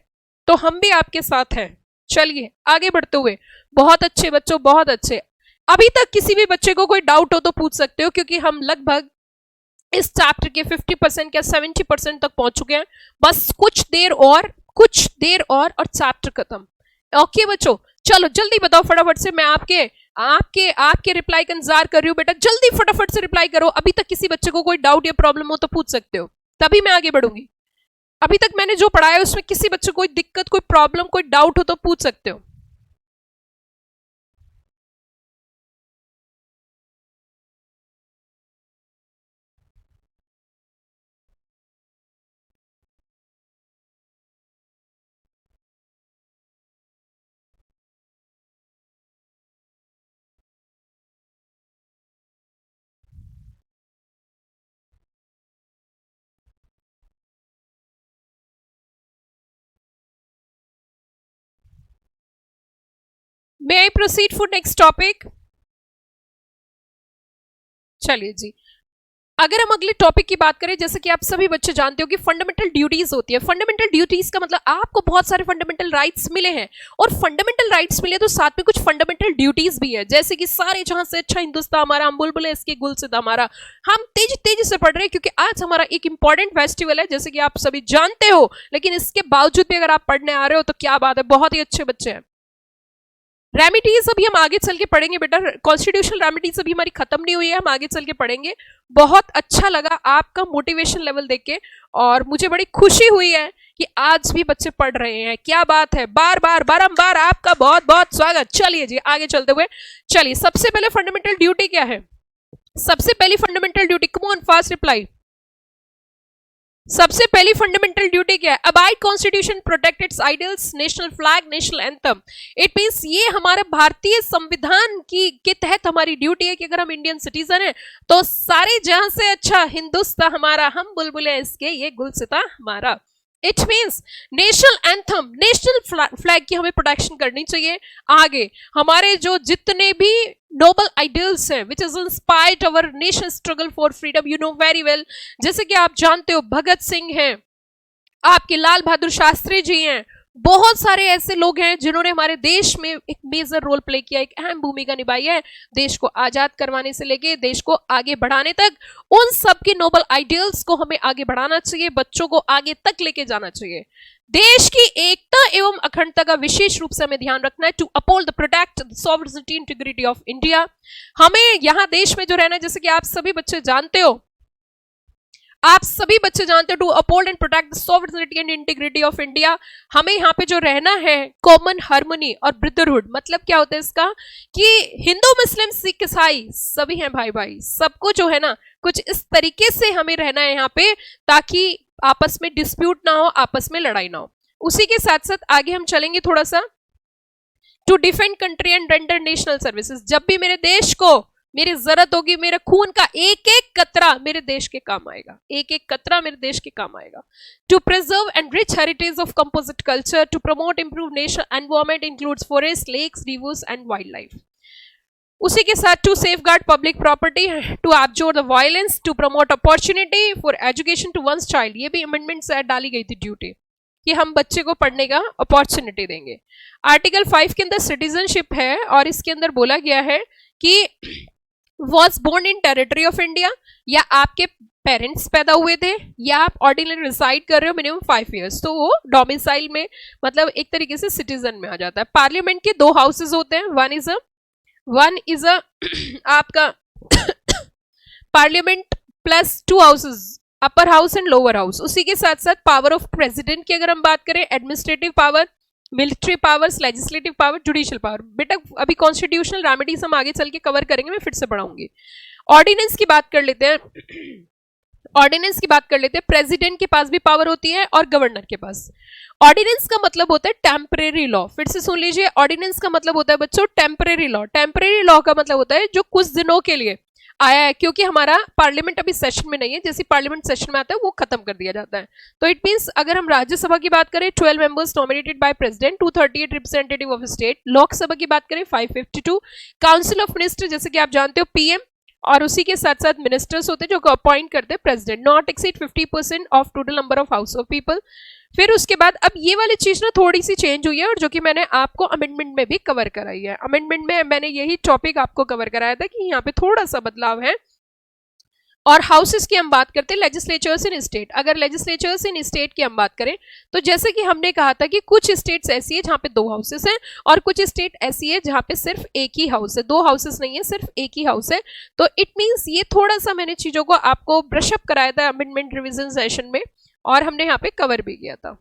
तो हम भी आपके साथ हैं। चलिए आगे बढ़ते हुए, बहुत अच्छे बच्चों, बहुत अच्छे। अभी तक किसी भी बच्चे को कोई डाउट हो तो पूछ सकते हो, क्योंकि हम लगभग इस चैप्टर के 50% या 70% तक पहुंच चुके हैं। बस कुछ देर और चैप्टर खत्म। ओके बच्चों, चलो जल्दी बताओ फटाफट से। मैं आपके रिप्लाई का इंतजार कर रही हूँ बेटा, जल्दी फटाफट से रिप्लाई करो। अभी तक किसी बच्चे को कोई डाउट या प्रॉब्लम हो तो पूछ सकते हो, तभी मैं आगे बढ़ूंगी। अभी तक मैंने जो पढ़ाया उसमें किसी बच्चे को कोई दिक्कत, कोई प्रॉब्लम, कोई डाउट हो तो पूछ सकते हो। May I proceed for next topic? चलिए जी, अगर हम अगले टॉपिक की बात करें, जैसे कि आप सभी बच्चे जानते हो कि फंडामेंटल ड्यूटीज होती है। फंडामेंटल ड्यूटीज का मतलब आपको बहुत सारे फंडामेंटल राइट्स मिले हैं, और फंडामेंटल राइट्स मिले तो साथ में कुछ फंडामेंटल ड्यूटीज भी है। जैसे कि सारे जहां से अच्छा हिंदुस्तान हमारा, हम बुलबुल इसके गुल सिदा हमारा। हम तेजी तेजी से पढ़ रहे हैं क्योंकि आज हमारा एक इंपॉर्टेंट फेस्टिवल है, जैसे कि आप सभी जानते हो। लेकिन इसके बावजूद भी अगर आप पढ़ने आ रहे हो तो क्या बात है, बहुत ही अच्छे बच्चे हैं। रेमिडीज अभी हम आगे चल के पढ़ेंगे बेटा। कॉन्स्टिट्यूशनल रेमिडीज अभी हमारी खत्म नहीं हुई है, हम आगे चल के पढ़ेंगे। बहुत अच्छा लगा आपका मोटिवेशन लेवल देख के, और मुझे बड़ी खुशी हुई है कि आज भी बच्चे पढ़ रहे हैं। क्या बात है, बार बार बारंबार आपका बहुत बहुत स्वागत। चलिए जी आगे चलते हुए, चलिए सबसे पहले फंडामेंटल ड्यूटी क्या है? सबसे पहली fundamental duty, come on fast reply. सबसे पहली फंडामेंटल ड्यूटी क्या है? Abide constitution, protect it's ideals, national flag, national anthem. It means ये हमारे भारतीय संविधान की के तहत हमारी ड्यूटी है कि अगर हम इंडियन सिटीजन हैं तो सारे जहां से अच्छा हिंदुस्तान हमारा, हम बुलबुले इसके, ये गुलसिता हमारा। It means national anthem, national flag की हमें प्रोटेक्शन करनी चाहिए। आगे हमारे जो जितने भी नोबल आइडियल्स हैं which is inspired our nation struggle for freedom, you know very well. जैसे कि आप जानते हो भगत सिंह हैं, आपके लाल बहादुर शास्त्री जी हैं, बहुत सारे ऐसे लोग हैं जिन्होंने हमारे देश में एक मेजर रोल प्ले किया, एक अहम भूमिका निभाई है देश को आजाद करवाने से लेके देश को आगे बढ़ाने तक। उन सब के नोबल आइडियल्स को हमें आगे बढ़ाना चाहिए, बच्चों को आगे तक लेके जाना चाहिए। देश की एकता एवं अखंडता का विशेष रूप से हमें ध्यान रखना है। To uphold the protect the sovereignty integrity of India. हमें यहाँ देश में जो रहना है, जैसे कि आप सभी बच्चे जानते हो, to uphold and protect the sovereignty and integrity of India. हमें यहाँ पे जो रहना है कॉमन हार्मनी और ब्रदरहुड। मतलब क्या होता है इसका कि हिंदू, मुस्लिम, सिख, ईसाई सभी हैं भाई भाई, सबको जो है ना कुछ इस तरीके से हमें रहना है यहाँ पे, ताकि आपस में डिस्प्यूट ना हो, आपस में लड़ाई ना हो। उसी के साथ साथ आगे हम चलेंगे थोड़ा सा। To defend country and render national services. जब भी मेरे देश को मेरी जरूरत होगी, मेरे खून का एक एक कतरा मेरे देश के काम आएगा, एक एक कतरा मेरे देश के काम आएगा। To preserve and rich heritage of composite culture, to promote improve national environment includes forest, lakes, rivers and wild life. उसी के साथ to safeguard public property, to absorb the violence, to promote opportunity for education to one's child. ये भी amendment से डाली गई थी duty कि हम बच्चे को पढ़ने का अपॉर्चुनिटी देंगे। आर्टिकल 5 के अंदर सिटीजनशिप है, और इसके अंदर बोला गया है कि was born in territory of India, या आपके पेरेंट्स पैदा हुए थे, या आप ऑर्डिनरी रिसाइड कर रहे हो मिनिमम 5 years, तो वो डोमिसाइल में मतलब एक तरीके से सिटीजन में आ जाता है। पार्लियामेंट के 2 हाउसेज होते हैं, वन इज अ आपका parliament plus 2 houses upper house and lower house. उसी के साथ साथ पावर ऑफ प्रेसिडेंट की अगर हम बात करें, administrative power, military powers, legislative power, judicial power. बेटा अभी कॉन्स्टिट्यूशनल रेमेडीज हम आगे चल के कवर करेंगे, मैं फिर से पढ़ाऊंगी। ऑर्डिनेंस की बात कर लेते हैं। ऑर्डिनेंस की बात कर लेते हैं। प्रेसिडेंट के पास भी पावर होती है और गवर्नर के पास। ऑर्डिनेंस का मतलब होता है टेम्परेरी लॉ। फिर से सुन लीजिए, ऑर्डिनेंस का मतलब होता है बच्चों टेम्परेरी लॉ। टेम्परेरी लॉ का मतलब होता है जो कुछ दिनों के लिए आया है, क्योंकि हमारा पार्लियामेंट अभी सेशन में नहीं है, जैसे पार्लियामेंट सेशन में आता है वो खत्म कर दिया जाता है। तो इट मींस अगर हम राज्यसभा की बात करें 12 members nominated by president, 238 representative of state. Lok Sabha की बात करें 552। काउंसिल ऑफ मिनिस्टर जैसे कि आप जानते हो पीएम, और उसी के साथ साथ मिनिस्टर्स होते हैं जो अपॉइंट करते हैं president. Not exceed 50% of total number of house of people. फिर उसके बाद अब ये वाली चीज ना थोड़ी सी चेंज हुई है, और जो कि मैंने आपको अमेंडमेंट में भी कवर कराई है। अमेंडमेंट में मैंने यही टॉपिक आपको कवर कराया था कि यहाँ पे थोड़ा सा बदलाव है। और हाउसेस की हम बात करते हैं, लेजिस्लेचर्स इन स्टेट। अगर लेजिस्लेचर्स इन स्टेट की हम बात करें तो जैसे कि हमने कहा था कि कुछ स्टेट्स ऐसी है जहां पे 2 हाउसेस हैं, और कुछ स्टेट ऐसी है जहां पे सिर्फ एक ही हाउस है। 2 हाउसेस नहीं है, सिर्फ एक ही हाउस है। तो इट मींस ये थोड़ा सा मैंने चीजों को आपको ब्रशअप कराया था अमेंडमेंट रिविजन सेशन में, और हमने यहाँ पे कवर भी किया था।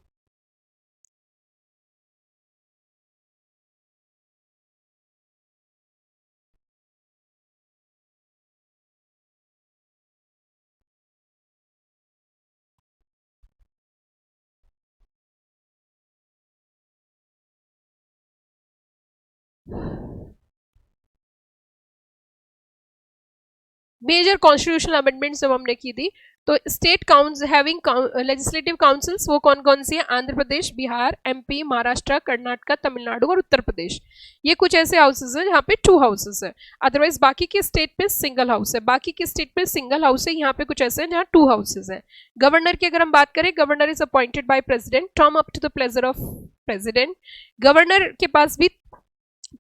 मेजर कॉन्स्टिट्यूशनल अमेंडमेंट्स जब हमने की थी, तो स्टेट काउंस हैविंग लेजिस्लेटिव काउंसिल्स वो कौन कौन सी है? आंध्र प्रदेश, बिहार, एमपी, महाराष्ट्र, कर्नाटक, तमिलनाडु और उत्तर प्रदेश। ये कुछ ऐसे हाउसेस हैं जहाँ पे 2 हाउसेस है, अदरवाइज बाकी के स्टेट पे सिंगल हाउस है। बाकी के स्टेट पे सिंगल हाउस है, यहाँ पे कुछ ऐसे हैं जहाँ 2 हाउसेस हैं। गवर्नर की अगर हम बात करें, governor is appointed by president, term up to the pleasure of president. Governor के पास भी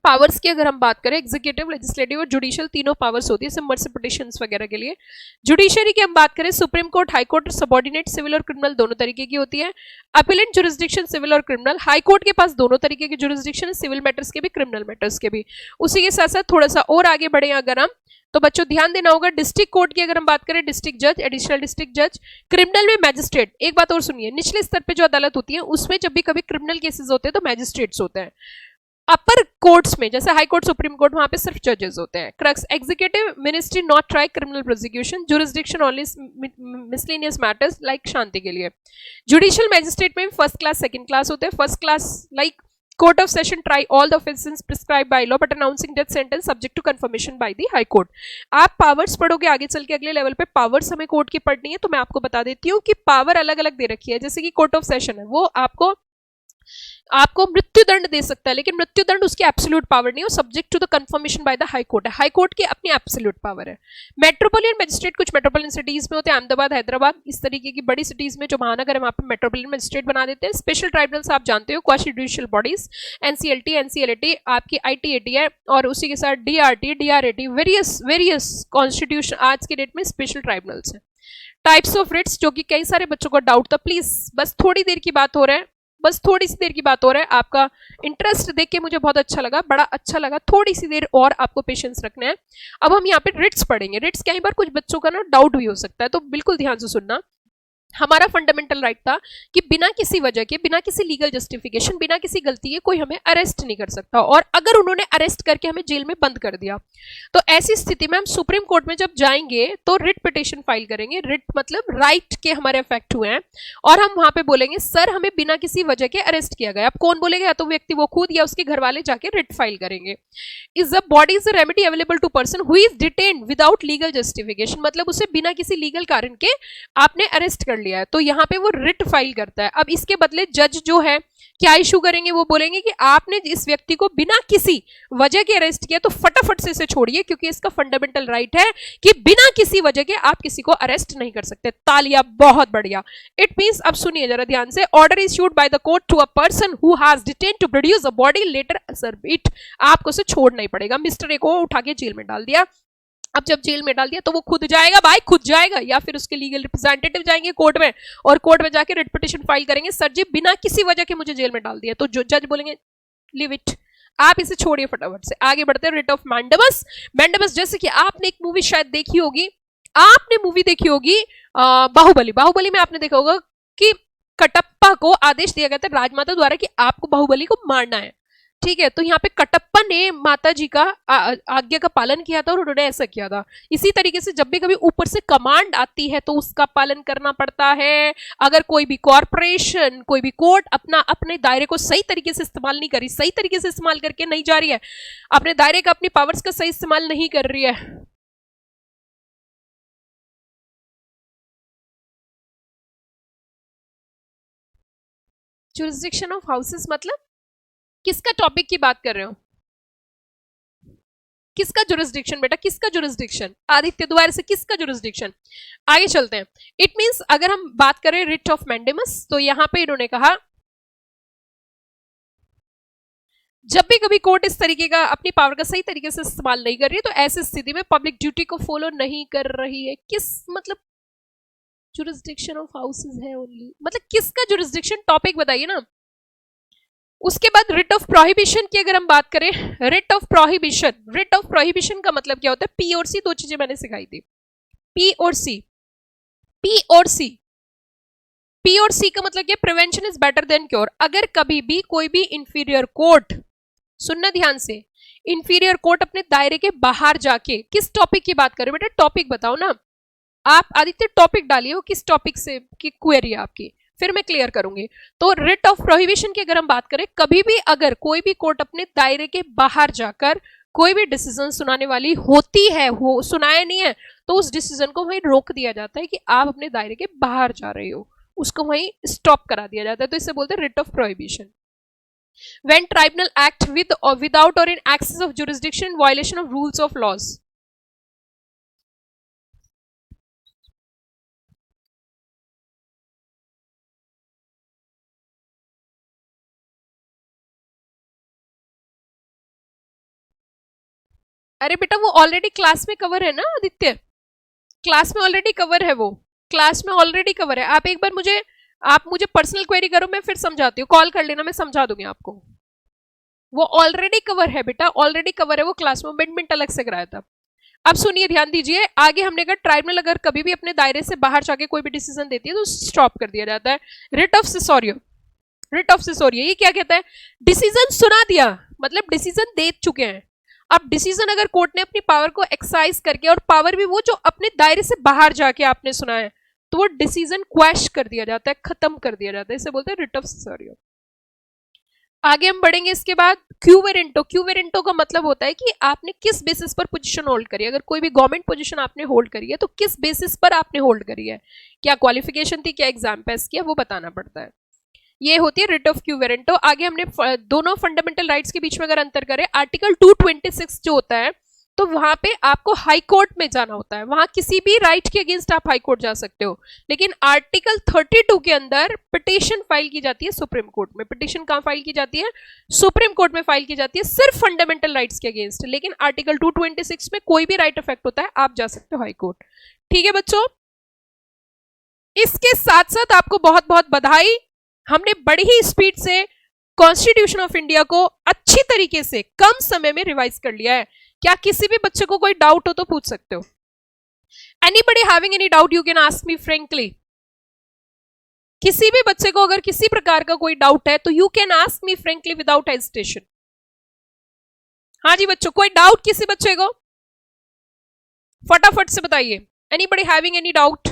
पावर्स की अगर हम बात करें, एग्जीक्यूटिव, लेजिस्लेटिव और जुडिशियल तीनों पावर्स होती है सबमर्सिबल पिटिशंस वगैरह के लिए। जुडिशरी की हम बात करें, supreme court, high court, subordinate, civil और क्रिमिनल दोनों तरीके की होती है। अपीलेंट जुरिस्डिक्शन सिविल और क्रिमिनल, हाई कोर्ट के पास दोनों तरीके की जुरिस्डिक्शन है, सिविल मैटर्स के भी, क्रिमिनल मैटर्स के भी। उसी के साथ साथ थोड़ा सा और आगे बढ़े अगर हम, तो बच्चों ध्यान देना होगा, डिस्ट्रिक्ट कोर्ट की अगर हम बात करें, डिस्ट्रिक्ट जज, एडिशनल डिस्ट्रिक्ट जज। क्रिमिनल में मैजिस्ट्रेट। एक बात और सुनिए, निचले स्तर पे जो अदालत होती है उसमें जब भी कभी क्रिमिनल केसेस होते हैं तो मैजिस्ट्रेट्स होते हैं। अपर कोर्ट्स में जैसे हाई कोर्ट, सुप्रीम कोर्ट, वहां पे सिर्फ जजेस होते हैं। Crux, executive ministry not try criminal prosecution, jurisdiction only miscellaneous matters like शांति के लिए। जुडिशियल मैजिस्ट्रेट में फर्स्ट क्लास, सेकंड क्लास होते हैं। First class like court of session try all the offences prescribe by law but announcing death sentence subject to confirmation by the high court. आप powers पढ़ोगे आगे चल के अगले level पे, पावर्स हमें कोर्ट की पढ़नी है, तो मैं आपको बता देती हूँ कि पावर अलग अलग दे रखी है। जैसे कि कोर्ट ऑफ सेशन है, वो आपको मृत्युदंड दे सकता है, लेकिन मृत्युदंड उसकी एब्सोल्यूट पावर नहीं है, subject to the confirmation by the high court है। हाई कोर्ट की अपनी एब्सोल्यूट पावर है। मेट्रोपोलियन मैजिस्ट्रेट कुछ मेट्रोपोलियन सिटीज में होते हैं, अहमदाबाद, हैदराबाद, इस तरीके की बड़ी सिटीज में जो महानगर है वहां पे मेट्रोपोलियन मैजिस्ट्रेट बना देते हैं। स्पेशल ट्राइब्यूनल्स आप जानते हो, quasi judicial bodies, NCLT, NCLT, आपकी आईटीएटी है, और उसी के साथ डीआरटी, डीआरएटी, वेरियस कॉन्स्टिट्यूशन आज के डेट में स्पेशल ट्राइब्यूनल्स है। टाइप्स ऑफ रिट्स, जो कि कई सारे बच्चों को डाउट था, प्लीज बस थोड़ी देर की बात हो रहा है, बस थोड़ी सी देर की बात हो रहा है। आपका इंटरेस्ट देख के मुझे बहुत अच्छा लगा, बड़ा अच्छा लगा। थोड़ी सी देर और आपको पेशेंस रखना है। अब हम यहाँ पे रिट्स पढ़ेंगे। रिट्स कई बार कुछ बच्चों का ना डाउट भी हो सकता है, तो बिल्कुल ध्यान से सुनना। हमारा फंडामेंटल राइट था कि बिना किसी वजह के, बिना किसी लीगल जस्टिफिकेशन, बिना किसी गलती के कोई हमें अरेस्ट नहीं कर सकता, और अगर उन्होंने अरेस्ट करके हमें जेल में बंद कर दिया तो ऐसी स्थिति में हम सुप्रीम कोर्ट में जब जाएंगे तो रिट पिटिशन फाइल करेंगे। रिट मतलब राइट के हमारे अफेक्ट हुए हैं, और हम वहां पे बोलेंगे सर हमें बिना किसी वजह के अरेस्ट किया गया। अब कौन बोलेगा? या तो व्यक्ति वो खुद या उसके घर वाले जाके रिट फाइल करेंगे। Is the body is the remedy available to person who is detained without legal justification, मतलब उसे बिना किसी लीगल कारण के आपने अरेस्ट कर लिया है, तो यहाँ पे वो रिट फाइल करता है। अब इसके बदले जज जो है क्या इशू करेंगे? वो बोलेंगे कि आपने इस व्यक्ति को बिना किसी वजह के अरेस्ट किया, तो फटाफट से इसे छोड़िए, क्योंकि इसका फंडामेंटल राइट है कि बिना किसी वजह के आप किसी को अरेस्ट नहीं कर सकते। तालियां, बहुत बढ़िया। इट मींस, अब सुनिए जरा ध्यान से, order issued by the court to a person who has detained to produce a body later serve it. आपको उसे छोड़ना ही पड़ेगा। मिस्टर ए को उठा के जेल में डाल दिया, अब जब जेल में डाल दिया तो वो खुद जाएगा, भाई खुद जाएगा, या फिर उसके लीगल रिप्रेजेंटेटिव जाएंगे कोर्ट में, और कोर्ट में जाके रिट पिटिशन फाइल करेंगे, सर जी बिना किसी वजह के मुझे जेल में डाल दिया। तो जो जज बोलेंगे लिव इट, आप इसे छोड़िए फटाफट से। आगे बढ़ते हैं, रिट ऑफ मैंडेमस। मैंडेमस जैसे कि आपने एक मूवी शायद देखी होगी, आपने मूवी देखी होगी बाहुबली। बाहुबली में आपने देखा होगा कि कटप्पा को आदेश दिया गया था राजमाता द्वारा कि आपको बाहुबली को मारना है, ठीक है। तो यहाँ पे कटप्पा ने माता जी का आज्ञा का पालन किया था और उन्होंने ऐसा किया था। इसी तरीके से जब भी कभी ऊपर से कमांड आती है तो उसका पालन करना पड़ता है। अगर कोई भी कॉरपोरेशन, कोई भी कोर्ट अपने दायरे को सही तरीके से इस्तेमाल नहीं करी, सही तरीके से इस्तेमाल करके नहीं जा रही है, अपने दायरे का, अपनी पावर्स का सही इस्तेमाल नहीं कर रही है, जुरिस्डिक्शन ऑफ हाउसेस मतलब किसका टॉपिक की बात कर रहे हो? किसका जुरिस्डिक्शन बेटा, किसका जुरिस्डिक्शन? आदित्य द्वार से किसका जुरिस्डिक्शन? आगे चलते हैं। इट मींस अगर हम बात करें रिट ऑफ मैंडेमस, तो यहां पे इन्होंने कहा जब भी कभी कोर्ट इस तरीके का अपनी पावर का सही तरीके से इस्तेमाल नहीं कर रही है तो ऐसी स्थिति में पब्लिक ड्यूटी को फॉलो नहीं कर रही है। किस मतलब जुरिस्डिक्शन ऑफ हाउसेस है ओनली, मतलब किसका जुरिस्डिक्शन, टॉपिक बताइए ना। उसके बाद रिट ऑफ प्रोहिबिशन की अगर हम बात करें, writ of prohibition, writ of prohibition का मतलब क्या होता है? पी और सी, दो चीजें मैंने सिखाई थी, पी और सी। पी और सी, पी और सी का मतलब क्या? Prevention is better than cure. अगर कभी भी कोई भी इंफीरियर कोर्ट, सुनना ध्यान से, इंफीरियर कोर्ट अपने दायरे के बाहर जाके, किस टॉपिक की बात करें बेटा? टॉपिक बताओ ना आप, आदित्य टॉपिक डालिए, किस टॉपिक से की क्वेरी है आपकी, फिर मैं क्लियर करूंगी। तो रिट ऑफ प्रोहिबिशन की अगर हम बात करें, कभी भी अगर कोई भी कोर्ट अपने दायरे के बाहर जाकर कोई भी डिसीजन सुनाने वाली होती है, हो सुनाया नहीं है, तो उस डिसीजन को वहीं रोक दिया जाता है कि आप अपने दायरे के बाहर जा रहे हो, उसको वहीं स्टॉप करा दिया जाता है। तो इसे बोलते हैं writ of prohibition. When tribunal act with or without or in excess of jurisdiction in violation of rules of laws. अरे बेटा वो ऑलरेडी क्लास में कवर है ना आदित्य, क्लास में ऑलरेडी कवर है, वो क्लास में ऑलरेडी कवर है। आप मुझे पर्सनल क्वेरी करो, मैं फिर समझाती हूँ, कॉल कर लेना, मैं समझा दूंगी आपको। वो ऑलरेडी कवर है बेटा, ऑलरेडी कवर है, वो क्लास में अमेंडमेंट अलग से कराया था। अब सुनिए, ध्यान दीजिए, आगे हमने कहा ट्राइब्यूनल अगर कभी भी अपने दायरे से बाहर जाके कोई भी डिसीजन देती है तो स्टॉप कर दिया जाता है। रिट ऑफ सिसोरियो, रिट ऑफ सिसोरियो ये क्या कहता है? डिसीजन सुना दिया, मतलब डिसीजन दे चुके हैं। अब डिसीजन अगर कोर्ट ने अपनी पावर को एक्सरसाइज करके, और पावर भी वो जो अपने दायरे से बाहर जाके आपने सुना है, तो वो डिसीजन क्वैश कर दिया जाता है, खत्म कर दिया जाता है, इसे बोलते हैं रिट ऑफ सिसोरियो। आगे हम बढ़ेंगे इसके बाद क्यूवेरेंटो। क्यूवेरेंटो का मतलब होता है कि आपने किस बेसिस पर पोजीशन होल्ड करी है। अगर कोई भी गवर्नमेंट पोजीशन आपने होल्ड करी है तो किस बेसिस पर आपने होल्ड करी है, क्या क्वालिफिकेशन थी, क्या एग्जाम पास किया, वो बताना पड़ता है। ये होती है रिट ऑफ क्यूवेरेंटो। आगे हमने दोनों फंडामेंटल राइट्स के बीच में अगर अंतर करें, आर्टिकल 226 जो होता है, तो वहां पे आपको हाई कोर्ट में जाना होता है, वहां किसी भी राइट के अगेंस्ट आप हाई कोर्ट जा सकते हो। लेकिन आर्टिकल 32 के अंदर पिटीशन फाइल की जाती है सुप्रीम कोर्ट में। पिटीशन कहां फाइल की जाती है? सुप्रीम कोर्ट में फाइल की जाती है, सिर्फ फंडामेंटल राइट्स के अगेंस्ट। लेकिन आर्टिकल 226 में कोई भी राइट अफेक्ट होता है, आप जा सकते हो हाई कोर्ट। ठीक है बच्चों, इसके साथ साथ आपको बहुत बहुत बधाई, हमने बड़ी ही स्पीड से कॉन्स्टिट्यूशन ऑफ इंडिया को अच्छी तरीके से कम समय में रिवाइज कर लिया है। क्या किसी भी बच्चे को कोई डाउट हो तो पूछ सकते हो? Anybody having any doubt you can ask me frankly. किसी भी बच्चे को अगर किसी प्रकार का कोई डाउट है तो you can ask me frankly without hesitation. हाँ जी बच्चों, कोई डाउट किसी बच्चे को? फटाफट से बताइए, एनीबडी हैविंग एनी डाउट?